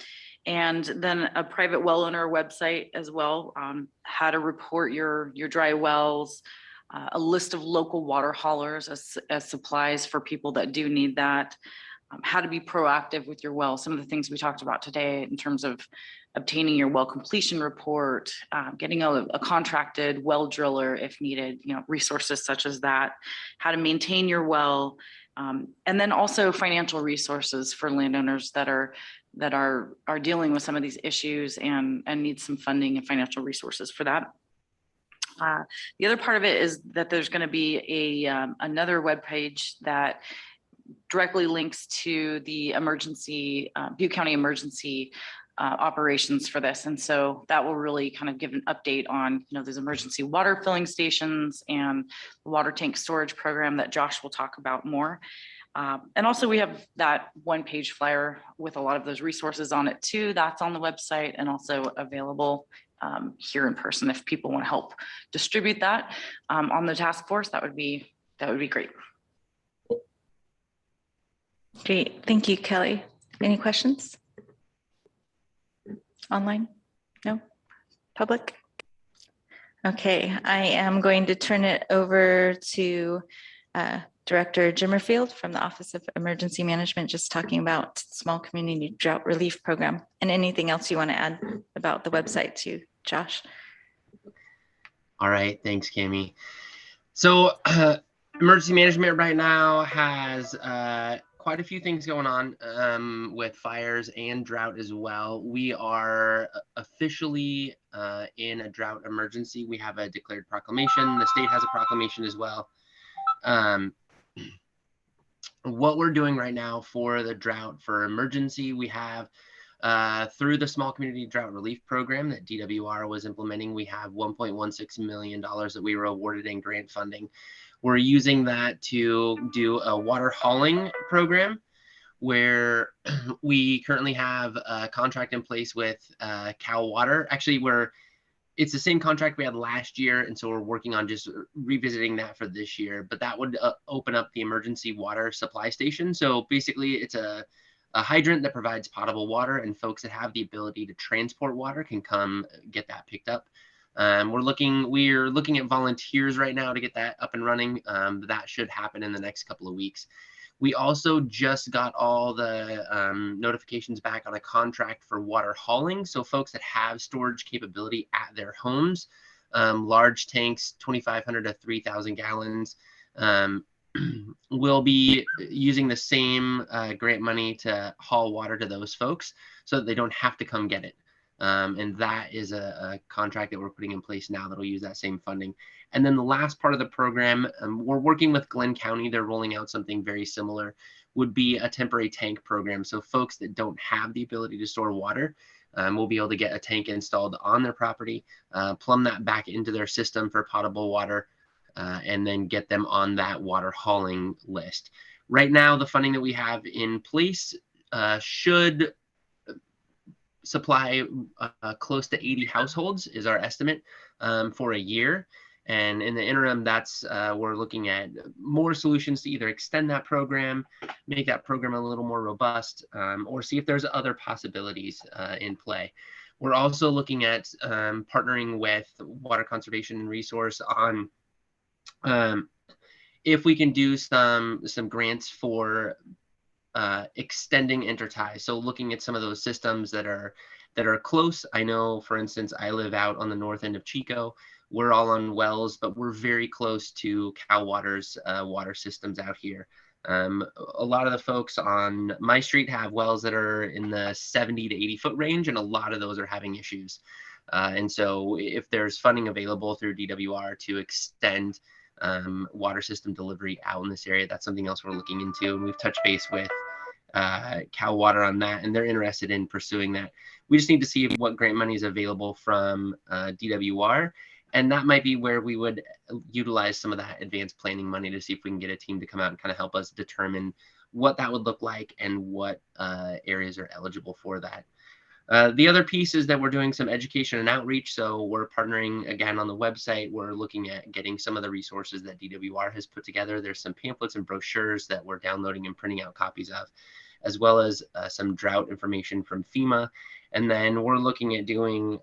And then a private well owner website as well, how to report your dry wells, a list of local water haulers as supplies for people that do need that, how to be proactive with your well. Some of the things we talked about today in terms of obtaining your well completion report, getting a contracted well driller if needed, resources such as that, how to maintain your well, and then also financial resources for landowners that are dealing with some of these issues and need some funding and financial resources for that. The other part of it is that there's going to be another webpage that directly links to the Butte County emergency operations for this. And so that will really kind of give an update on, those emergency water filling stations and the water tank storage program that Josh will talk about more. And also we have that one-page flyer with a lot of those resources on it too. That's on the website and also available here in person. If people want to help distribute that on the task force, that would be great. Great, thank you, Kelly. Any questions? Online? No? Public? Okay, I am going to turn it over to Director Jimmerfield from the Office of Emergency Management, just talking about Small Community Drought Relief Program, and anything else you want to add about the website too, Josh. All right, thanks, Cami. So emergency management right now has quite a few things going on with fires and drought as well. We are officially in a drought emergency. We have a declared proclamation. The state has a proclamation as well. What we're doing right now for the drought for emergency, we have through the Small Community Drought Relief Program that DWR was implementing, we have $1.16 million that we were awarded in grant funding. We're using that to do a water hauling program where we currently have a contract in place with Cal Water. Actually, it's the same contract we had last year, and so we're working on just revisiting that for this year. But that would open up the emergency water supply station. So basically, it's a hydrant that provides potable water, and folks that have the ability to transport water can come get that picked up. We're looking at volunteers right now to get that up and running. That should happen in the next couple of weeks. We also just got all the notifications back on a contract for water hauling. So folks that have storage capability at their homes, large tanks, 2,500 to 3,000 gallons, we'll be using the same grant money to haul water to those folks so that they don't have to come get it. And that is a contract that we're putting in place now that'll use that same funding. And then the last part of the program, we're working with Glenn County. They're rolling out something very similar, would be a temporary tank program. So folks that don't have the ability to store water will be able to get a tank installed on their property, plumb that back into their system for potable water, and then get them on that water hauling list. Right now, the funding that we have in place should supply close to 80 households is our estimate for a year. And in the interim, that's we're looking at more solutions to either extend that program, make that program a little more robust, or see if there's other possibilities in play. We're also looking at partnering with Water Conservation and Resource on if we can do some grants for extending intertie. So looking at some of those systems that are close. I know, for instance, I live out on the north end of Chico. We're all on wells, but we're very close to Cal Water's water systems out here. A lot of the folks on my street have wells that are in the 70 to 80 foot range, and a lot of those are having issues. And so if there's funding available through DWR to extend water system delivery out in this area, that's something else we're looking into. And we've touched base with Cal Water on that, and they're interested in pursuing that. We just need to see what grant money is available from DWR. And that might be where we would utilize some of that advanced planning money to see if we can get a team to come out and kind of help us determine what that would look like and what areas are eligible for that. The other piece is that we're doing some education and outreach. So we're partnering again on the website. We're looking at getting some of the resources that DWR has put together. There's some pamphlets and brochures that we're downloading and printing out copies of, as well as some drought information from FEMA. And then we're looking at doing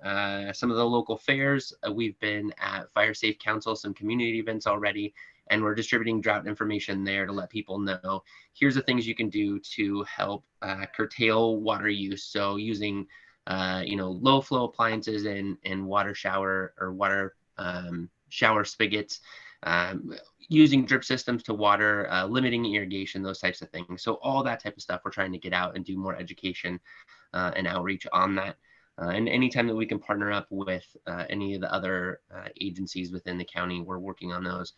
some of the local fairs. We've been at Fire Safe Council, some community events already, and we're distributing drought information there to let people know, here's the things you can do to help curtail water use. So using, low flow appliances and water shower or water shower spigots, using drip systems to water, limiting irrigation, those types of things. So all that type of stuff, we're trying to get out and do more education and outreach on that. And anytime that we can partner up with any of the other agencies within the county, we're working on those.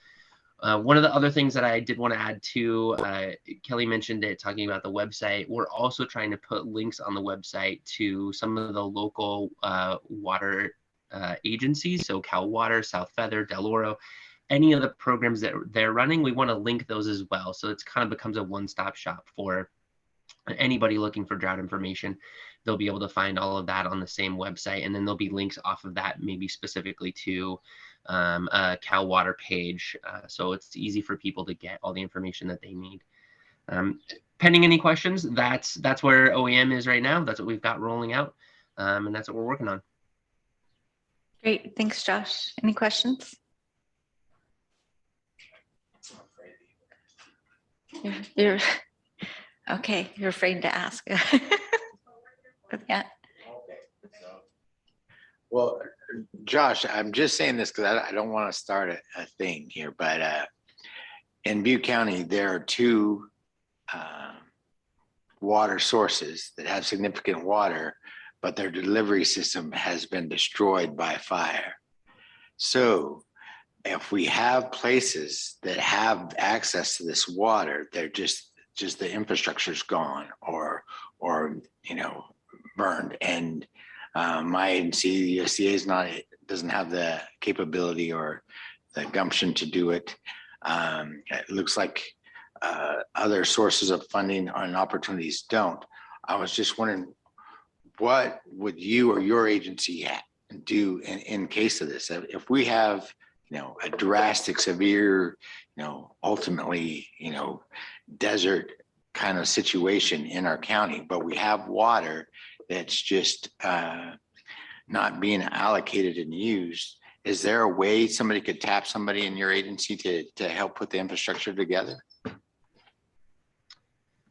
One of the other things that I did want to add to, Kelly mentioned it, talking about the website. We're also trying to put links on the website to some of the local water agencies. So Cal Water, South Feather, Del Oro, any of the programs that they're running, we want to link those as well. So it's kind of becomes a one-stop shop for anybody looking for drought information. They'll be able to find all of that on the same website, and then there'll be links off of that, maybe specifically to a Cal Water page. So it's easy for people to get all the information that they need. Pending any questions, that's where OEM is right now. That's what we've got rolling out, and that's what we're working on. Great, thanks, Josh. Any questions? You're okay. You're afraid to ask. Yeah. Well, Josh, I'm just saying this because I don't want to start a thing here, but in Butte County, there are two water sources that have significant water, but their delivery system has been destroyed by fire. So if we have places that have access to this water, they're just the infrastructure's gone or burned. And my agency, the USDA, doesn't have the capability or the gumption to do it. It looks like other sources of funding and opportunities don't. I was just wondering, what would you or your agency do in case of this? If we have, a drastic, severe, ultimately, desert kind of situation in our county, but we have water that's just not being allocated and used. Is there a way somebody could tap somebody in your agency to help put the infrastructure together?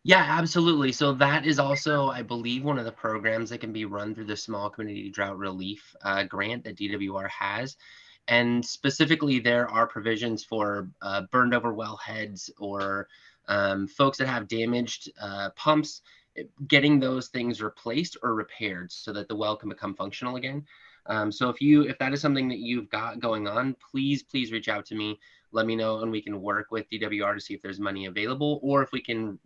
Yeah, absolutely. So that is also, I believe, one of the programs that can be run through the Small Community Drought Relief grant that DWR has, And specifically, there are provisions for burned over well heads or folks that have damaged pumps, getting those things replaced or repaired so that the well can become functional again. So if that is something that you've got going on, please reach out to me. Let me know, and we can work with DWR to see if there's money available, or if we can.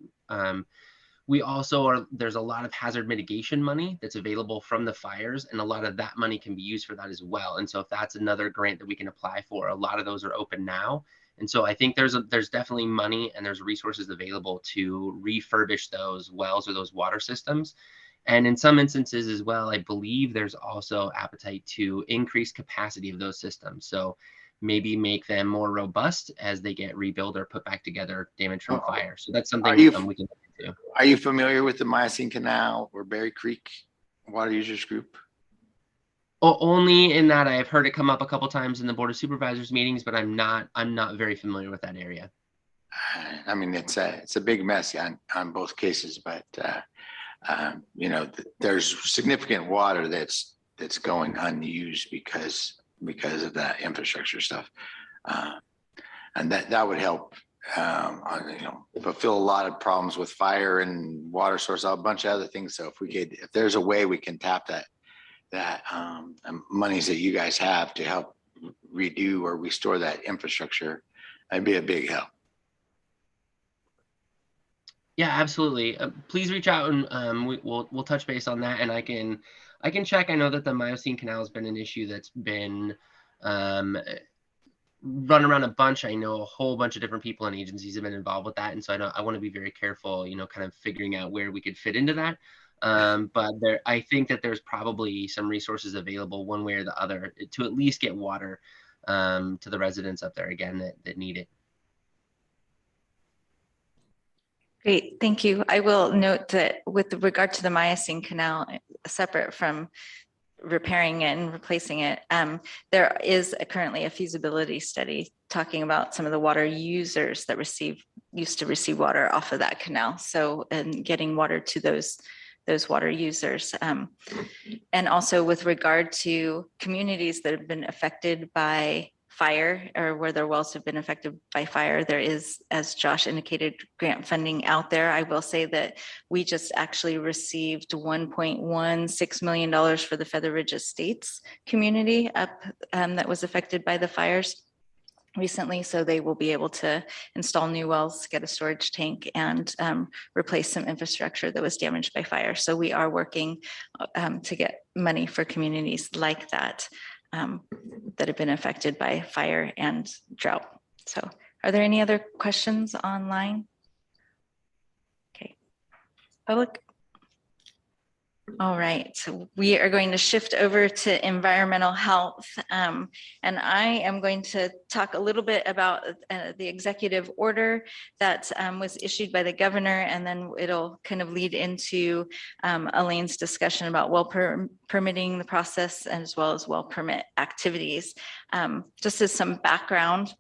There's a lot of hazard mitigation money that's available from the fires, and a lot of that money can be used for that as well. And so if that's another grant that we can apply for, a lot of those are open now. And so I think there's definitely money and there's resources available to refurbish those wells or those water systems. And in some instances as well, I believe there's also appetite to increase capacity of those systems. So maybe make them more robust as they get rebuilt or put back together, damaged from fire. So that's something we can look into. Are you familiar with the Miocene Canal or Berry Creek Water Users Group? Only in that I've heard it come up a couple times in the Board of Supervisors meetings, but I'm not very familiar with that area. I mean, it's a big mess on both cases, but you know, there's significant water that's going unused because of that infrastructure stuff, and that would help you know, fulfill a lot of problems with fire and water source, a bunch of other things. So if there's a way we can tap that monies that you guys have to help redo or restore that infrastructure, that'd be a big help. Yeah, absolutely. Please reach out, and we'll touch base on that. And I can check. I know that the Miocene Canal has been an issue that's been run around a bunch. I know a whole bunch of different people and agencies have been involved with that, and so I want to be very careful, you know, kind of figuring out where we could fit into that. But I think that there's probably some resources available one way or the other to at least get water to the residents up there again that need it. Great, thank you. I will note that with regard to the Miocene Canal, separate from repairing it and replacing it, there is currently a feasibility study talking about some of the water users that used to receive water off of that canal. So, and getting water to those water users. And also with regard to communities that have been affected by fire, or where their wells have been affected by fire, there is, as Josh indicated, grant funding out there. I will say that we just actually received $1.16 million for the Feather Ridge Estates community up that was affected by the fires recently. So they will be able to install new wells, get a storage tank, and replace some infrastructure that was damaged by fire. So we are working to get money for communities like that that have been affected by fire and drought. So are there any other questions online? Okay, public? All right, so we are going to shift over to environmental health. And I am going to talk a little bit about the executive order that was issued by the governor, and then it'll kind of lead into Elaine's discussion about well permitting the process, as well as well permit activities. Just as some background,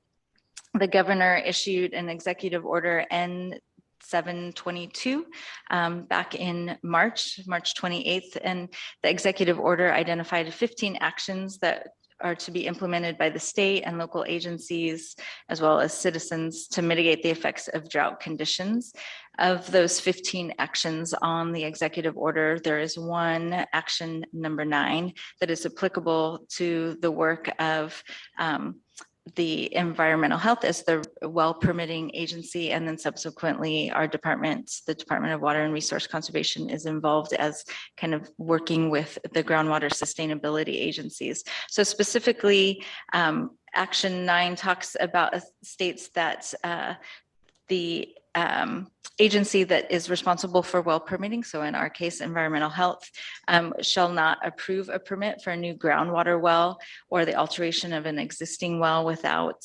the governor issued an executive order N-722 back in March 28th, and the executive order identified 15 actions that are to be implemented by the state and local agencies, as well as citizens, to mitigate the effects of drought conditions. Of those 15 actions on the executive order, there is one action, number 9, that is applicable to the work of the environmental health as the well permitting agency, and then subsequently our department, the Department of Water and Resource Conservation, is involved as kind of working with the groundwater sustainability agencies. So specifically, action 9 talks about, states that the agency that is responsible for well permitting, so in our case, environmental health, shall not approve a permit for a new groundwater well or the alteration of an existing well without,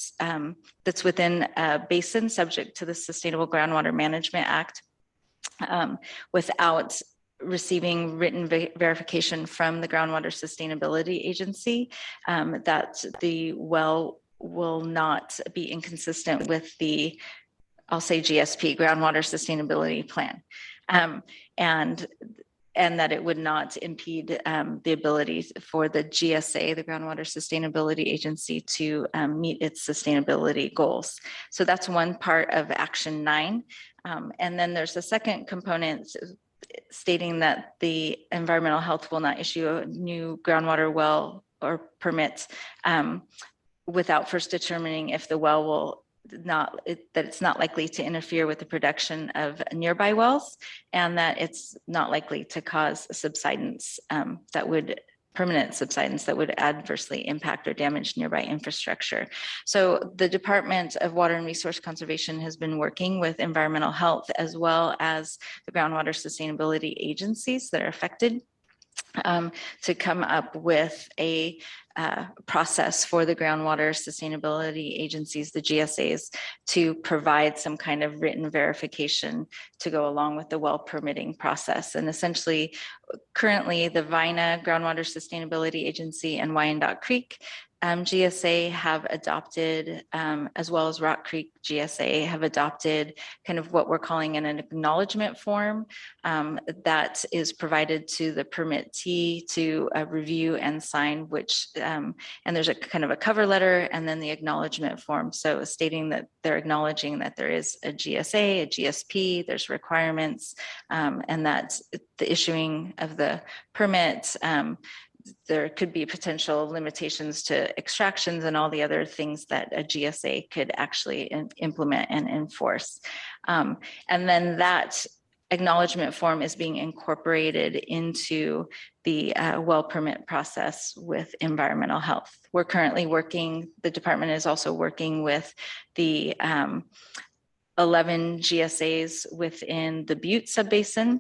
that's within a basin subject to the Sustainable Groundwater Management Act, without receiving written verification from the Groundwater Sustainability Agency that the well will not be inconsistent with the, I'll say GSP, Groundwater Sustainability Plan. And and that it would not impede the ability for the GSA, the Groundwater Sustainability Agency, to meet its sustainability goals. So that's one part of Action 9. And then there's a second component stating that the environmental health will not issue a new groundwater well or permit without first determining if the well will that it's not likely to interfere with the production of nearby wells, and that it's not likely to cause subsidence permanent subsidence that would adversely impact or damage nearby infrastructure. So the Department of Water and Resource Conservation has been working with environmental health as well as the groundwater sustainability agencies that are affected to come up with a process for the groundwater sustainability agencies, the GSAs, to provide some kind of written verification to go along with the well permitting process. And essentially, currently the VINA Groundwater Sustainability Agency and Wyandotte Creek GSA have adopted, as well as Rock Creek GSA have adopted kind of what we're calling an acknowledgement form that is provided to the permittee to review and sign, which, and there's a kind of a cover letter and then the acknowledgement form. So stating that they're acknowledging that there is a GSA, a GSP, there's requirements, and that the issuing of the permit, there could be potential limitations to extractions and all the other things that a GSA could actually implement and enforce. And then that acknowledgement form is being incorporated into the well permit process with environmental health. We're currently working, the department is also working with the 11 GSAs within the Butte subbasin.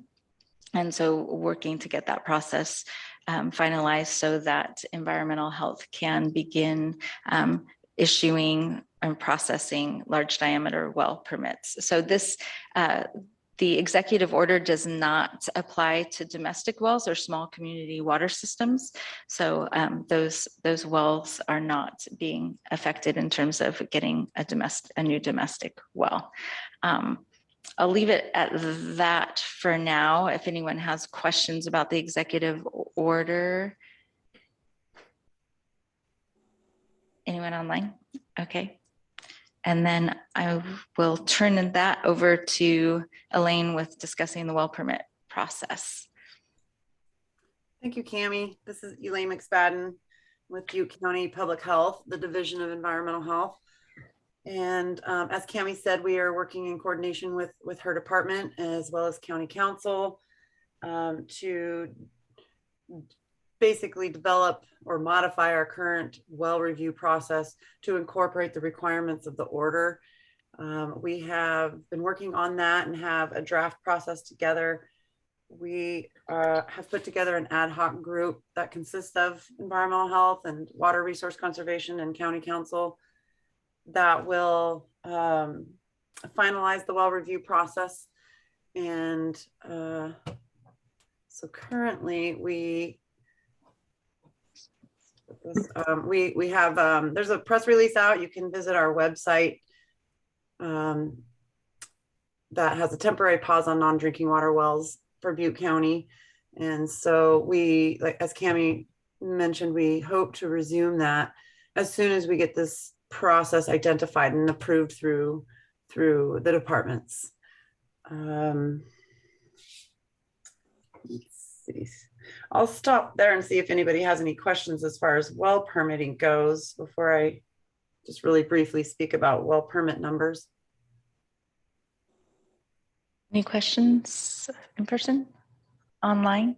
And so working to get that process finalized so that environmental health can begin issuing and processing large diameter well permits. So this, the executive order does not apply to domestic wells or small community water systems. So those wells are not being affected in terms of getting a new domestic well. I'll leave it at that for now. If anyone has questions about the executive order. Anyone online? Okay. And then I will turn that over to Elaine with discussing the well permit process. Thank you, Cammie. This is Elaine McSpadden with Butte County Public Health, the Division of Environmental Health. And as Cammie said, we are working in coordination with her department as well as County Council to basically develop or modify our current well review process to incorporate the requirements of the order. We have been working on that and have a draft process together. We have put together an ad hoc group that consists of environmental health and water resource conservation and County Council that will finalize the well review process. And so currently we have, there's a press release out. You can visit our website that has a temporary pause on non-drinking water wells for Butte County. And so we, like as Cammie mentioned, we hope to resume that as soon as we get this process identified and approved through the departments. Let's see. I'll stop there and see if anybody has any questions as far as well permitting goes before I just really briefly speak about well permit numbers. Any questions in person, online?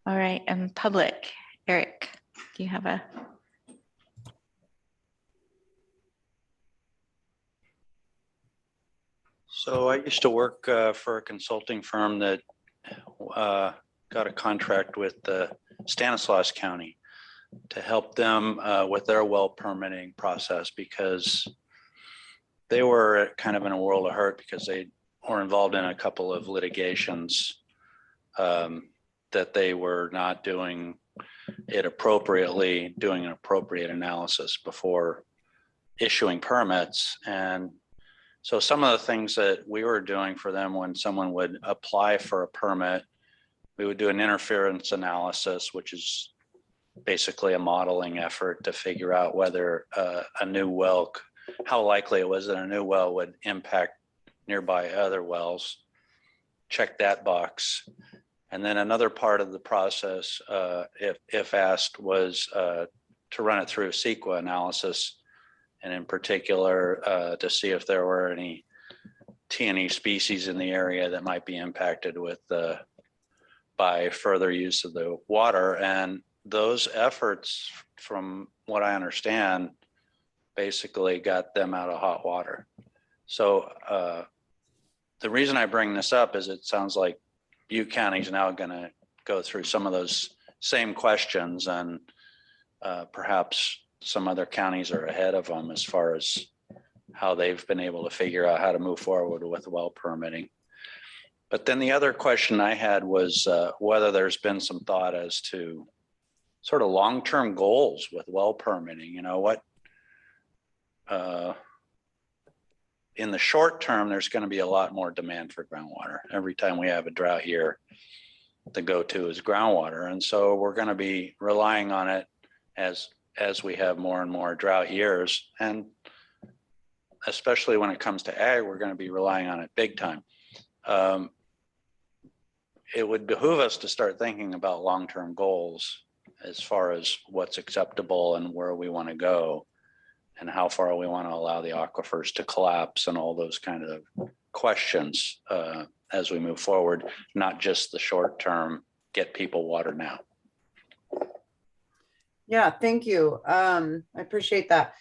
All right, and public. Eric, do you have a? So I used to work for a consulting firm that got a contract with Stanislaus County to help them with their well permitting process, because they were kind of in a world of hurt because they were involved in a couple of litigations that they were not doing it appropriately, doing an appropriate analysis before issuing permits. And so some of the things that we were doing for them when someone would apply for a permit we would do an interference analysis, which is basically a modeling effort to figure out whether a new well, how likely it was that a new well would impact nearby other wells. Check that box. And then another part of the process, if asked, was to run it through a CEQA analysis, and in particular to see if there were any T&E species in the area that might be impacted with by further use of the water. And those efforts, from what I understand, basically got them out of hot water. So the reason I bring this up is it sounds like Butte County is now going to go through some of those same questions, and perhaps some other counties are ahead of them as far as how they've been able to figure out how to move forward with well permitting. But then the other question I had was whether there's been some thought as to sort of long-term goals with well permitting. You know, what in the short term, there's going to be a lot more demand for groundwater. Every time we have a drought here, the go-to is groundwater. And so we're going to be relying on it as we have more and more drought years. And especially when it comes to ag, we're going to be relying on it big time. It would behoove us to start thinking about long-term goals as far as what's acceptable and where we want to go, and how far we want to allow the aquifers to collapse, and all those kind of questions as we move forward, not just the short term, get people water now. Yeah, thank you. I appreciate that.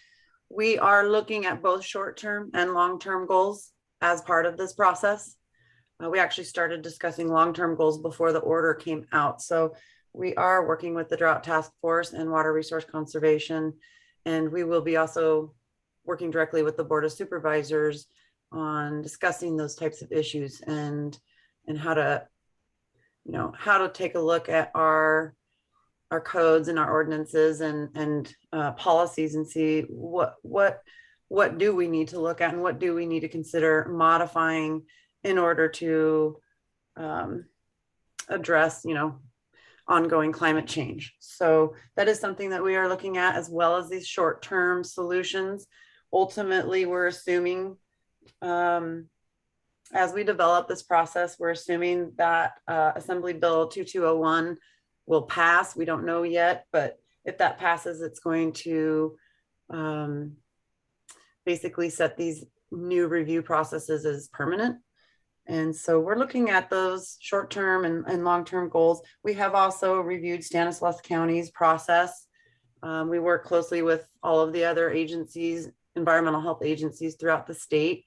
We are looking at both short-term and long-term goals as part of this process. We actually started discussing long-term goals before the order came out. So we are working with the Drought Task Force and Water Resource Conservation, and we will be also working directly with the Board of Supervisors on discussing those types of issues and how to, you know, how to take a look at our codes and our ordinances and policies and see what do we need to look at and what do we need to consider modifying in order to address, you know, ongoing climate change. So that is something that we are looking at, as well as these short-term solutions. Ultimately, we're assuming as we develop this process, we're assuming that Assembly Bill 2201 will pass. We don't know yet, but if that passes, it's going to basically set these new review processes as permanent. And so we're looking at those short-term and long-term goals. We have also reviewed Stanislaus County's process. We work closely with all of the other agencies, environmental health agencies throughout the state.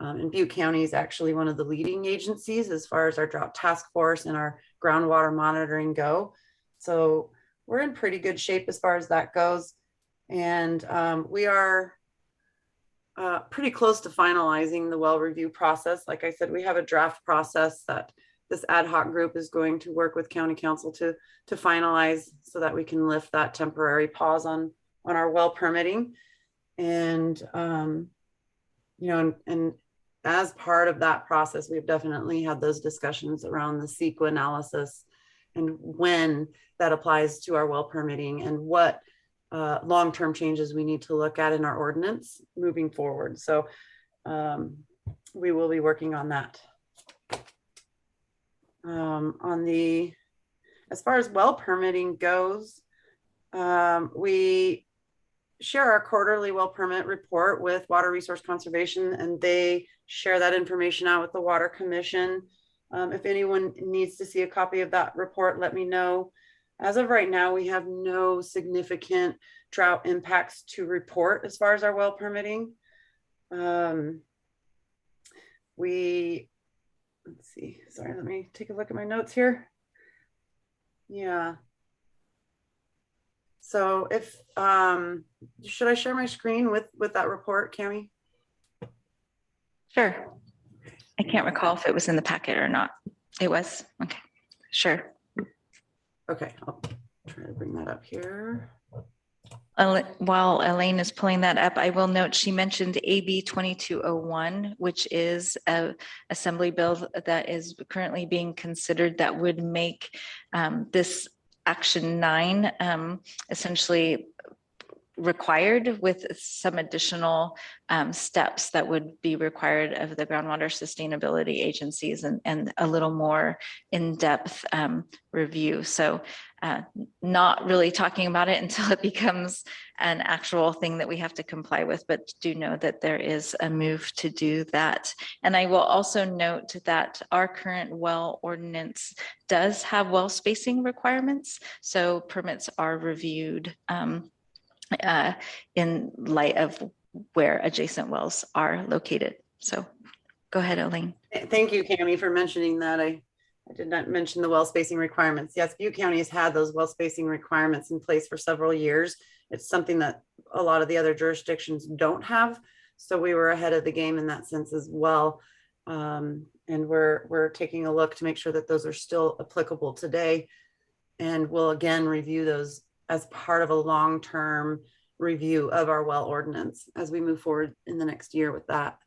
And Butte County is actually one of the leading agencies as far as our Drought Task Force and our groundwater monitoring go. So we're in pretty good shape as far as that goes. And we are pretty close to finalizing the well review process. Like I said, we have a draft process that this ad hoc group is going to work with County Council to finalize so that we can lift that temporary pause on our well permitting. And, you know, and as part of that process, we've definitely had those discussions around the CEQA analysis and when that applies to our well permitting and what long-term changes we need to look at in our ordinance moving forward. So we will be working on that. As far as well permitting goes, we share our quarterly well permit report with Water Resource Conservation, and they share that information out with the Water Commission. If anyone needs to see a copy of that report, let me know. As of right now, we have no significant drought impacts to report as far as our well permitting. Let's see, sorry, let me take a look at my notes here. Yeah. So if, should I share my screen with that report, Cami? Sure. I can't recall if it was in the packet or not. It was, okay, sure. Okay, I'll try to bring that up here. While Elaine is pulling that up, I will note she mentioned AB 2201, which is a assembly bill that is currently being considered that would make this action 9 essentially required, with some additional steps that would be required of the groundwater sustainability agencies and a little more in-depth review. So not really talking about it until it becomes an actual thing that we have to comply with, but do know that there is a move to do that. And I will also note that our current well ordinance does have well spacing requirements. So permits are reviewed in light of where adjacent wells are located. So go ahead, Elaine. Thank you, Cami, for mentioning that. I did not mention the well spacing requirements. Yes, Butte County has had those well spacing requirements in place for several years. It's something that a lot of the other jurisdictions don't have. So we were ahead of the game in that sense as well. And we're taking a look to make sure that those are still applicable today. And we'll again review those as part of a long-term review of our well ordinance as we move forward in the next year with that.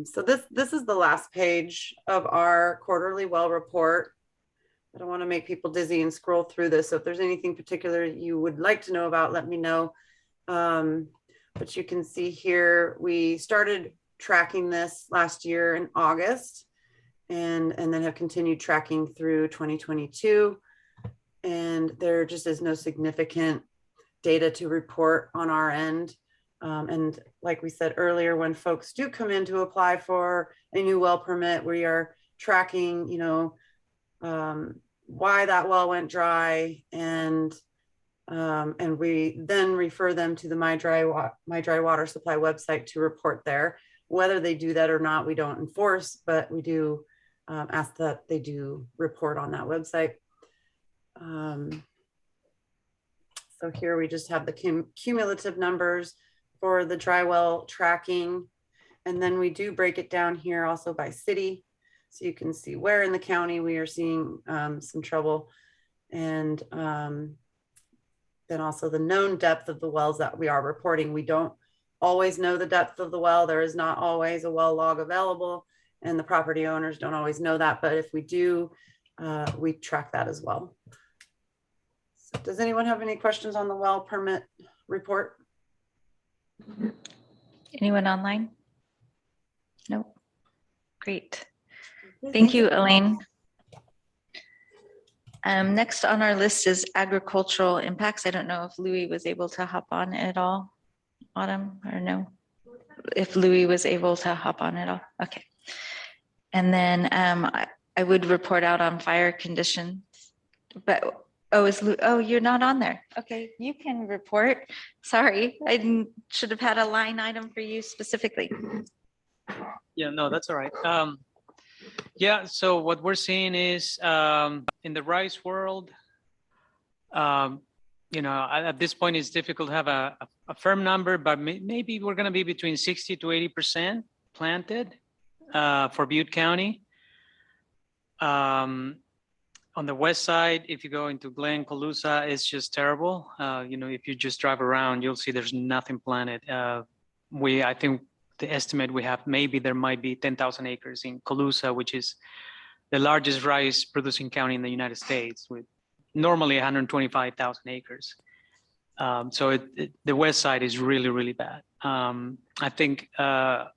So this is the last page of our quarterly well report. I don't want to make people dizzy and scroll through this. So if there's anything particular you would like to know about, let me know. But you can see here, we started tracking this last year in August and then have continued tracking through 2022. And there just is no significant data to report on our end. And like we said earlier, when folks do come in to apply for a new well permit, we are tracking, why that well went dry, and we then refer them to the My Dry Water Supply website to report there. Whether they do that or not, we don't enforce, but we do ask that they do report on that website. So here we just have the cumulative numbers for the dry well tracking. And then we do break it down here also by city. So you can see where in the county we are seeing some trouble. And then also the known depth of the wells that we are reporting. We don't always know the depth of the well. There is not always a well log available, and the property owners don't always know that. But if we do, we track that as well. So does anyone have any questions on the well permit report? Anyone online? No. Great. Thank you, Elaine. Next on our list is agricultural impacts. I don't know if Louis was able to hop on at all, Autumn, or no? If Louis was able to hop on at all, okay. And then I would report out on fire conditions, but oh, you're not on there. Okay, you can report. Sorry, I should have had a line item for you specifically. Yeah, no, that's all right. Yeah, so what we're seeing is in the rice world, at this point it's difficult to have a firm number, but maybe we're going to be between 60 to 80% planted for Butte County. On the west side, if you go into Glen, Colusa, it's just terrible. If you just drive around, you'll see there's nothing planted. I think the estimate we have, maybe there might be 10,000 acres in Colusa, which is the largest rice producing county in the United States, with normally 125,000 acres. So the west side is really, really bad. I think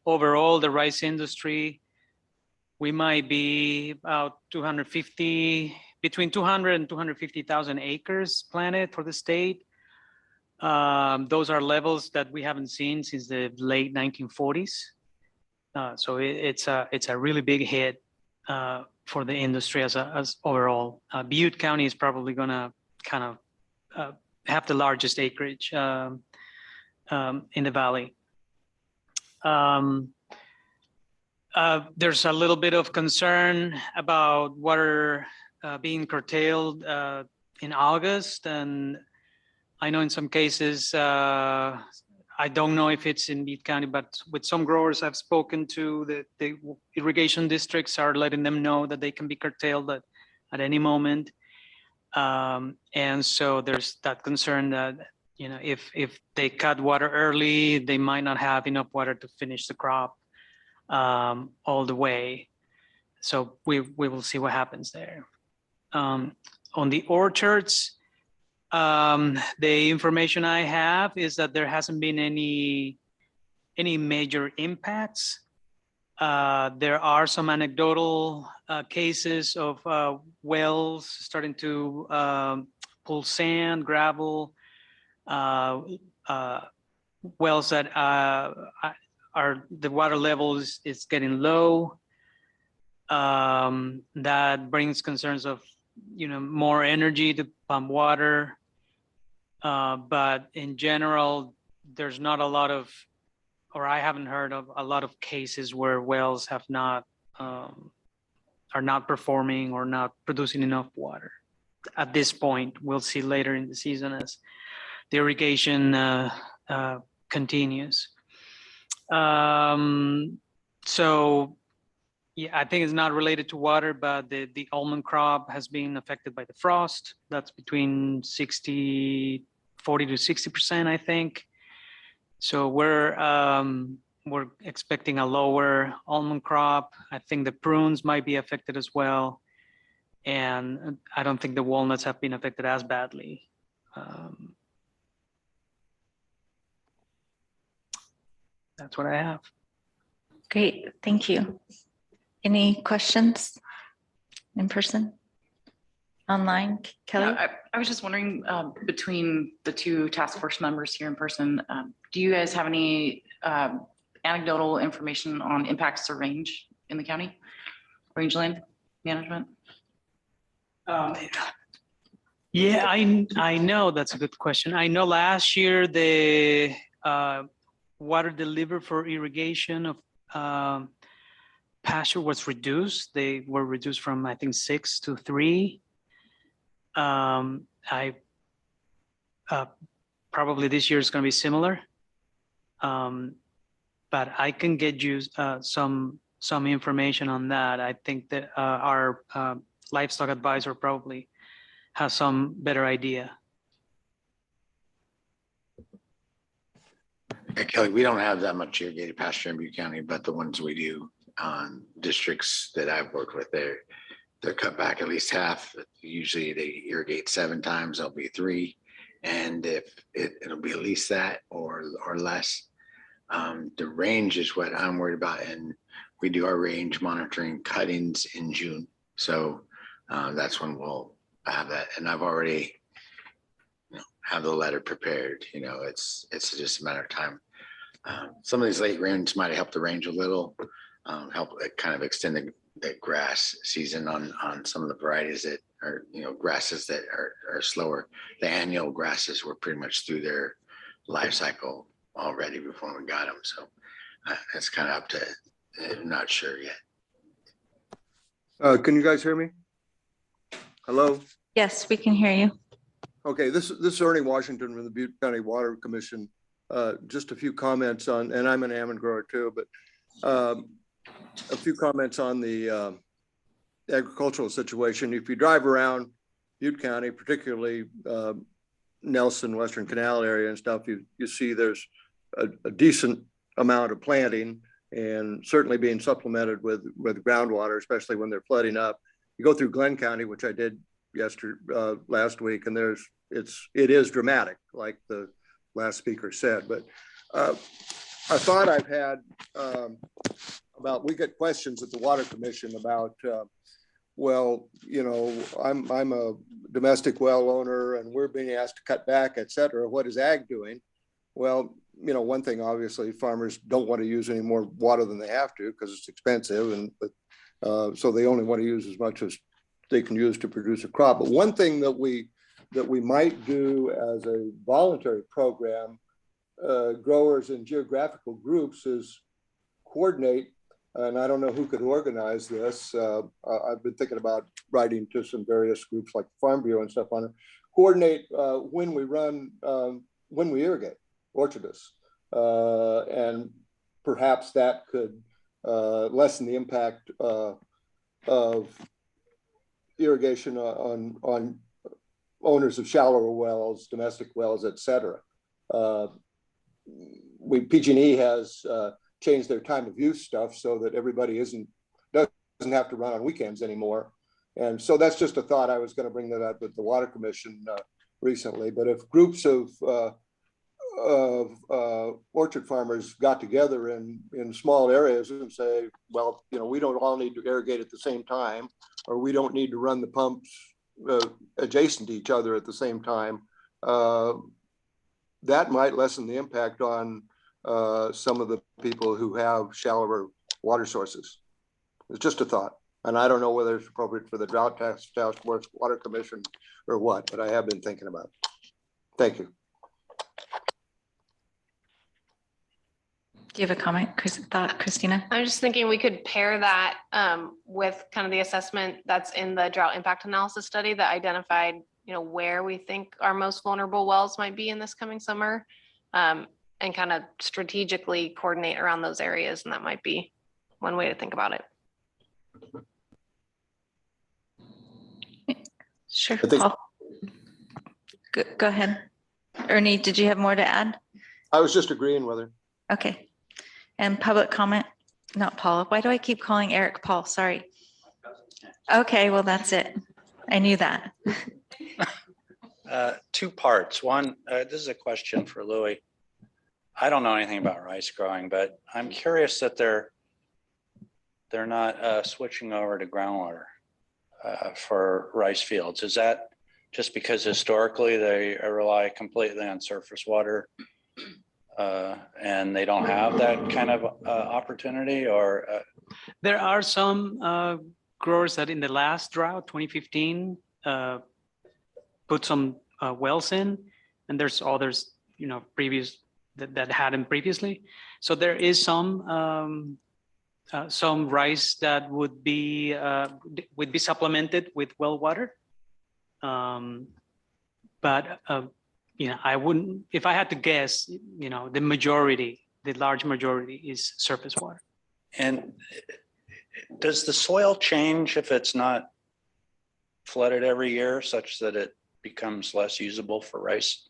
overall, the rice industry, we might be about between 200 and 250,000 acres planted for the state. Those are levels that we haven't seen since the late 1940s. So it's a really big hit for the industry as overall. Butte County is probably gonna kind of have the largest acreage in the valley. There's a little bit of concern about water being curtailed in August, and I know in some cases, I don't know if it's in Butte County, but with some growers I've spoken to, the irrigation districts are letting them know that they can be curtailed at any moment. And so there's that concern that if they cut water early, they might not have enough water to finish the crop all the way. So we will see what happens there. On the orchards, the information I have is that there hasn't been any major impacts. There are some anecdotal cases of wells starting to pull sand, gravel, wells that are the water level is getting low. That brings concerns of more energy to pump water. But in general, there's not a lot of, or I haven't heard of a lot of cases where wells have not are not performing or not producing enough water. At this point, we'll see later in the season as the irrigation continues. So yeah, I think it's not related to water, but the almond crop has been affected by the frost. That's between 40 to 60%, I think. So we're expecting a lower almond crop. I think the prunes might be affected as well. And I don't think the walnuts have been affected as badly. That's what I have. Great, thank you. Any questions in person? Online, Kelly? Yeah, I was just wondering, between the two task force members here in person, do you guys have any anecdotal information on impacts to range in the county, rangeland management? Yeah, I know that's a good question. I know last year the water delivered for irrigation of pasture was reduced. They were reduced from, I think, 6 to 3. Probably this year is going to be similar, but I can get you some information on that. I think that our livestock advisor probably has some better idea. Kelly, we don't have that much irrigated pasture in Butte County, but the ones we do, districts that I've worked with, they're cut back at least half. Usually they irrigate 7 times, there'll be 3. And if it'll be at least that or less. The range is what I'm worried about. And we do our range monitoring cuttings in June. So that's when we'll have that. And I've already have the letter prepared. It's just a matter of time. Some of these late rains might have helped the range a little, help kind of extend the grass season on some of the varieties that are, grasses that are slower. The annual grasses were pretty much through their life cycle already before we got them. So it's kind of up to, I'm not sure yet. Can you guys hear me? Hello? Yes, we can hear you. Okay, this is Ernie Washington from the Butte County Water Commission. Just a few comments on, and I'm an almond grower too, but a few comments on the agricultural situation. If you drive around Butte County, particularly Nelson, Western Canal area and stuff, you see there's a decent amount of planting and certainly being supplemented with groundwater, especially when they're flooding up. You go through Glenn County, which I did last week, and it is dramatic, like the last speaker said. But I thought I've had we get questions at the Water Commission about, well, I'm a domestic well owner and we're being asked to cut back, et cetera. What is ag doing? Well, one thing, obviously, farmers don't want to use any more water than they have to because it's expensive, so they only want to use as much as they can use to produce a crop. But one thing that we might do as a voluntary program, growers in geographical groups, is coordinate, and I don't know who could organize this. I've been thinking about writing to some various groups like Farm Bureau and stuff on it. Coordinate when we irrigate orchardists, and perhaps that could lessen the impact of irrigation on owners of shallower wells, domestic wells, et cetera. PG&E has changed their time of use stuff so that everybody doesn't have to run on weekends anymore. And so that's just a thought. I was going to bring that up with the Water Commission recently. But if groups of orchard farmers got together in small areas and say, well, we don't all need to irrigate at the same time, or we don't need to run the pumps adjacent to each other at the same time, that might lessen the impact on some of the people who have shallower water sources. It's just a thought. And I don't know whether it's appropriate for the Drought Task Force, Water Commission, or what, but I have been thinking about it. Thank you. Do you have a comment, Christina? I'm just thinking we could pair that with kind of the assessment that's in the drought impact analysis study that identified, where we think our most vulnerable wells might be in this coming summer, and kind of strategically coordinate around those areas. And that might be one way to think about it. Sure, Paul. Go ahead. Ernie, did you have more to add? I was just agreeing with her. Okay. And public comment? Not Paul. Why do I keep calling Eric Paul? Sorry. Okay, well, that's it. I knew that. Two parts. One, this is a question for Louis. I don't know anything about rice growing, but I'm curious that they're not switching over to groundwater for rice fields. Is that just because historically they rely completely on surface water and they don't have that kind of opportunity? Or there are some growers that in the last drought, 2015, put some wells in, and there's others, previous that had them previously. So there is some rice that would be supplemented with well water. But I wouldn't, if I had to guess, the large majority is surface water. And does the soil change if it's not flooded every year such that it becomes less usable for rice?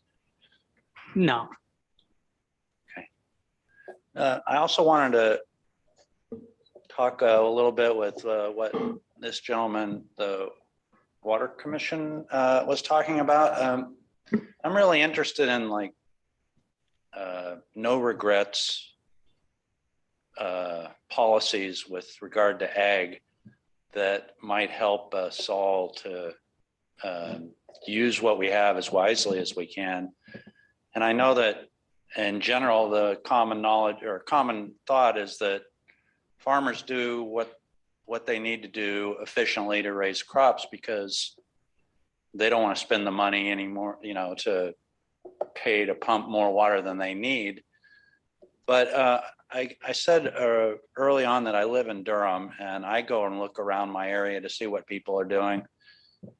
No. Okay. I also wanted to talk a little bit with what this gentleman, the Water Commission, was talking about. I'm really interested in no regrets policies with regard to ag that might help us all to use what we have as wisely as we can. And I know that in general, the common knowledge or common thought is that farmers do what they need to do efficiently to raise crops because they don't want to spend the money anymore, to pay to pump more water than they need. But I said early on that I live in Durham and I go and look around my area to see what people are doing.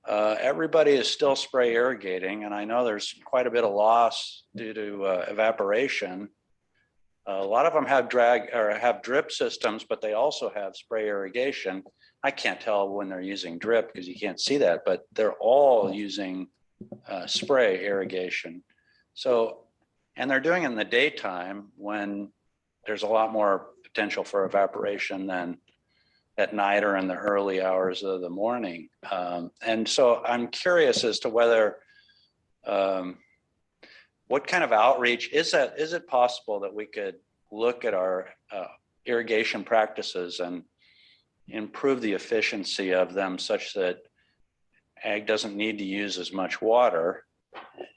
Everybody is still spray irrigating, and I know there's quite a bit of loss due to evaporation. A lot of them have drip systems, but they also have spray irrigation. I can't tell when they're using drip because you can't see that, but they're all using spray irrigation. So, and they're doing it in the daytime when there's a lot more potential for evaporation than at night or in the early hours of the morning. And so I'm curious as to whether, what kind of outreach is it possible that we could look at our irrigation practices and improve the efficiency of them such that ag doesn't need to use as much water?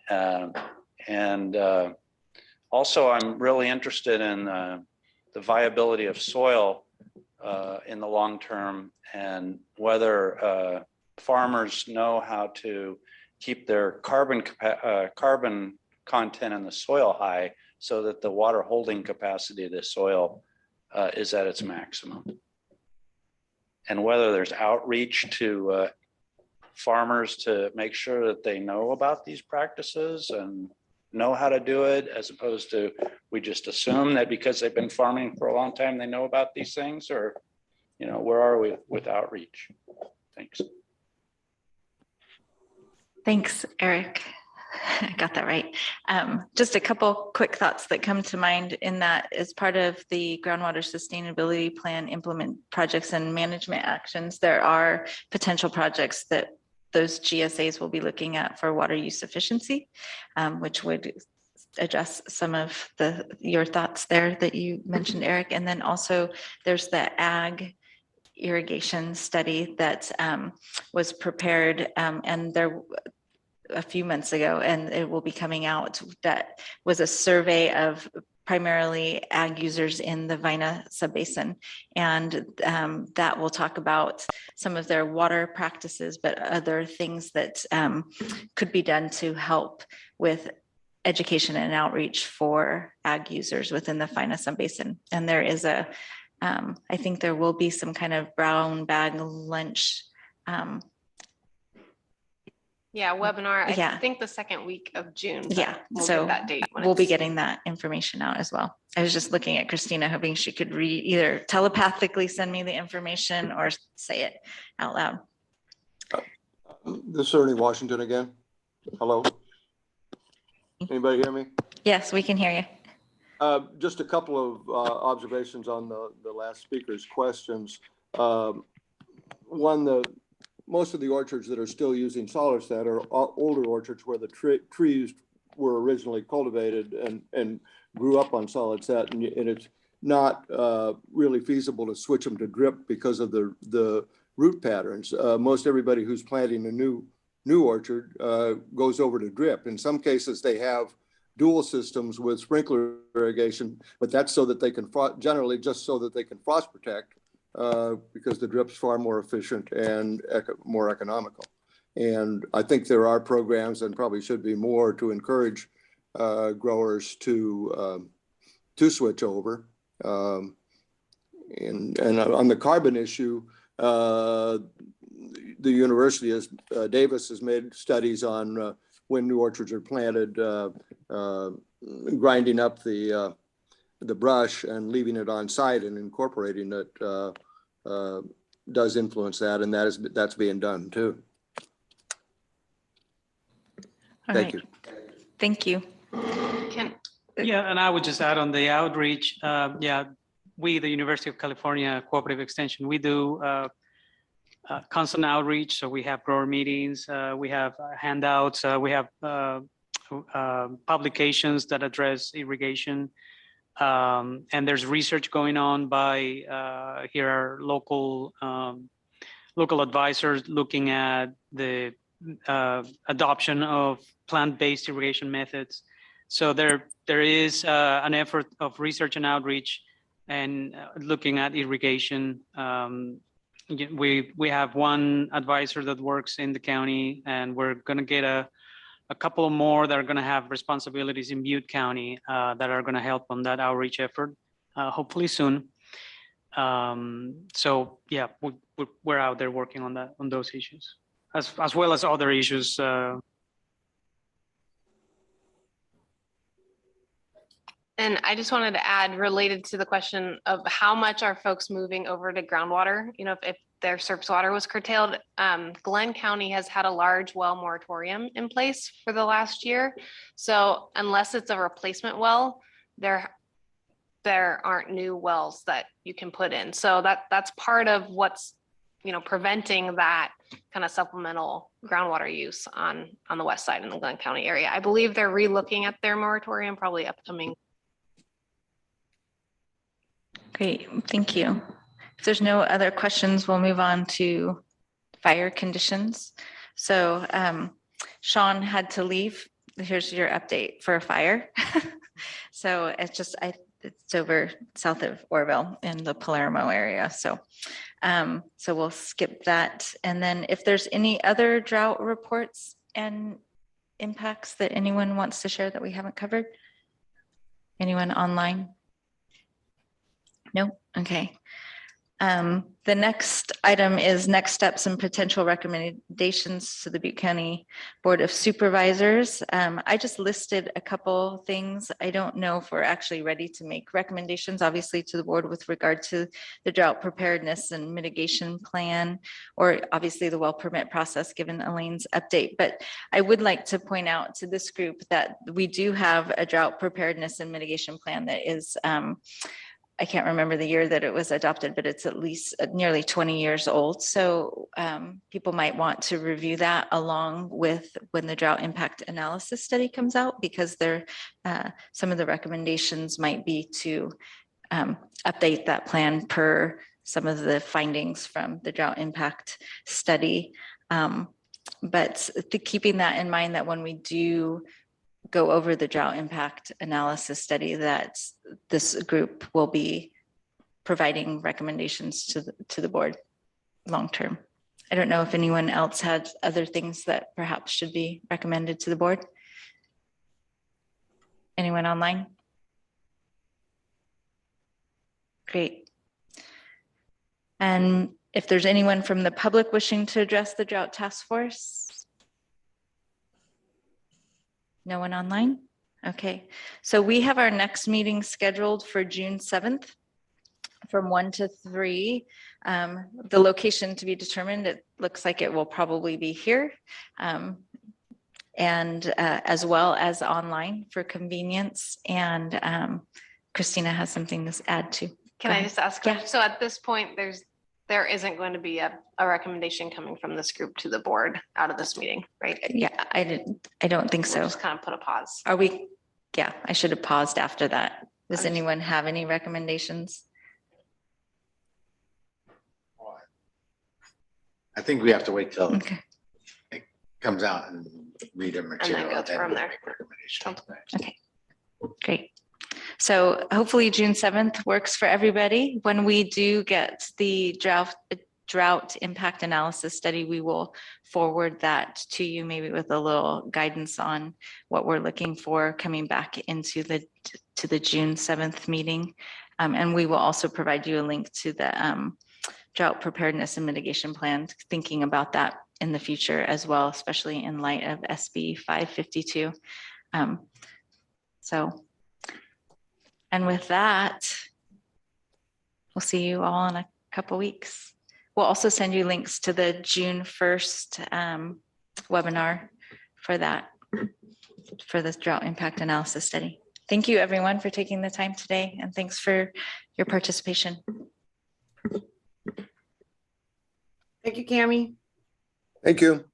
And also I'm really interested in the viability of soil in the long term, and whether farmers know how to keep their carbon content in the soil high so that the water holding capacity of the soil is at its maximum. And whether there's outreach to farmers to make sure that they know about these practices and know how to do it, as opposed to we just assume that because they've been farming for a long time, they know about these things, or, where are we with outreach? Thanks. Thanks, Eric. I got that right. Just a couple quick thoughts that come to mind in that as part of the groundwater sustainability plan implement projects and management actions, there are potential projects that those GSAs will be looking at for water use efficiency, which would address some of your thoughts there that you mentioned, Eric. And then also there's the ag irrigation study that was prepared and there a few months ago, and it will be coming out. That was a survey of primarily ag users in the Vina subbasin. And that will talk about some of their water practices, but other things that could be done to help with education and outreach for ag users within the Vina subbasin. And there is I think there will be some kind of brown bag lunch webinar. I Yeah. think the second week of June. but Yeah, we'll so get that date. when we'll be it's- getting that information out as well. I was just looking at Christina, hoping she could either telepathically send me the information or say it out loud. This is Ernie Washington again. Hello? Anybody hear me? Yes, we can hear you. Just a couple of observations on the last speaker's questions. One, most of the orchards that are still using Solarset are older orchards where the trees were originally cultivated and grew up on Solarset, and it's not really feasible to switch them to drip because of the root patterns. Most everybody who's planting a new orchard goes over to drip. In some cases, they have dual systems with sprinkler irrigation, but that's so that they can generally just so that they can frost protect. Because the drip's far more efficient and more economical. And I think there are programs, and probably should be more, to encourage growers to switch over. And on the carbon issue, the university Davis has made studies on when new orchards are planted, grinding up the brush and leaving it on site and incorporating it does influence that, and that's being done too. Thank you. Thank you. Yeah, and I would just add on the outreach. We, the University of California Cooperative Extension, we do constant outreach. So we have grower meetings, we have handouts, we have publications that address irrigation. And there's research going on by here are local advisors looking at the adoption of plant-based irrigation methods. So there is an effort of research and outreach and looking at irrigation. We have one advisor that works in the county, and we're going to get a couple more that are going to have responsibilities in Butte County that are going to help on that outreach effort, hopefully soon. So yeah, we're out there working on those issues, as well as other issues. And I just wanted to add, related to the question of how much are folks moving over to groundwater, if their surface water was curtailed, Glenn County has had a large well moratorium in place for the last year. So unless it's a replacement well, there aren't new wells that you can put in. So that's part of what's, preventing that kind of supplemental groundwater use on the west side in the Glenn County area. I believe they're re-looking at their moratorium, probably upcoming. Great, thank you. If there's no other questions, we'll move on to fire conditions. So Sean had to leave. Here's your update for a fire. So it's over south of Orville in the Palermo area. So we'll skip that. And then if there's any other drought reports and impacts that anyone wants to share that we haven't covered? Anyone online? No? Okay. The next item is next steps and potential recommendations to the Butte County Board of Supervisors. I just listed a couple things. I don't know if we're actually ready to make recommendations, obviously, to the board with regard to the drought preparedness and mitigation plan, or obviously the well permit process, given Elaine's update. But I would like to point out to this group that we do have a drought preparedness and mitigation plan that is, I can't remember the year that it was adopted, but it's at least nearly 20 years old. So people might want to review that along with when the drought impact analysis study comes out, because some of the recommendations might be to update that plan per some of the findings from the drought impact study. But keeping that in mind, that when we do go over the drought impact analysis study, that this group will be providing recommendations to the board long-term. I don't know if anyone else had other things that perhaps should be recommended to the board. Anyone online? Great. And if there's anyone from the public wishing to address the drought task force? No one online? Okay, so we have our next meeting scheduled for June 7th from 1 to 3. The location to be determined, it looks like it will probably be here. And as well as online for convenience. And Christina has something to add to. Can I just ask? Yeah. So at this point, there isn't going to be a recommendation coming from this group to the board out of this meeting, right? Yeah, I don't think so. We'll just kind of put a pause. Are we? Yeah, I should have paused after that. Does Okay. anyone have any recommendations? I think we have to wait till Okay. it comes out and read the material. go through them there. Make recommendations. Sounds Okay, great. So hopefully June 7th works for everybody. When we do get the drought impact analysis study, we will forward that to you, maybe with a little guidance on what we're looking for coming back into the June 7th meeting. And we will also provide you a link to the drought preparedness and mitigation plan, thinking about that in the future as well, especially in light of SB 552. And with that, we'll see you all in a couple weeks. We'll also send you links to the June 1st webinar for this drought impact analysis study. Thank you, everyone, for taking the time today, and thanks for your participation. Thank you, Cami. Thank you.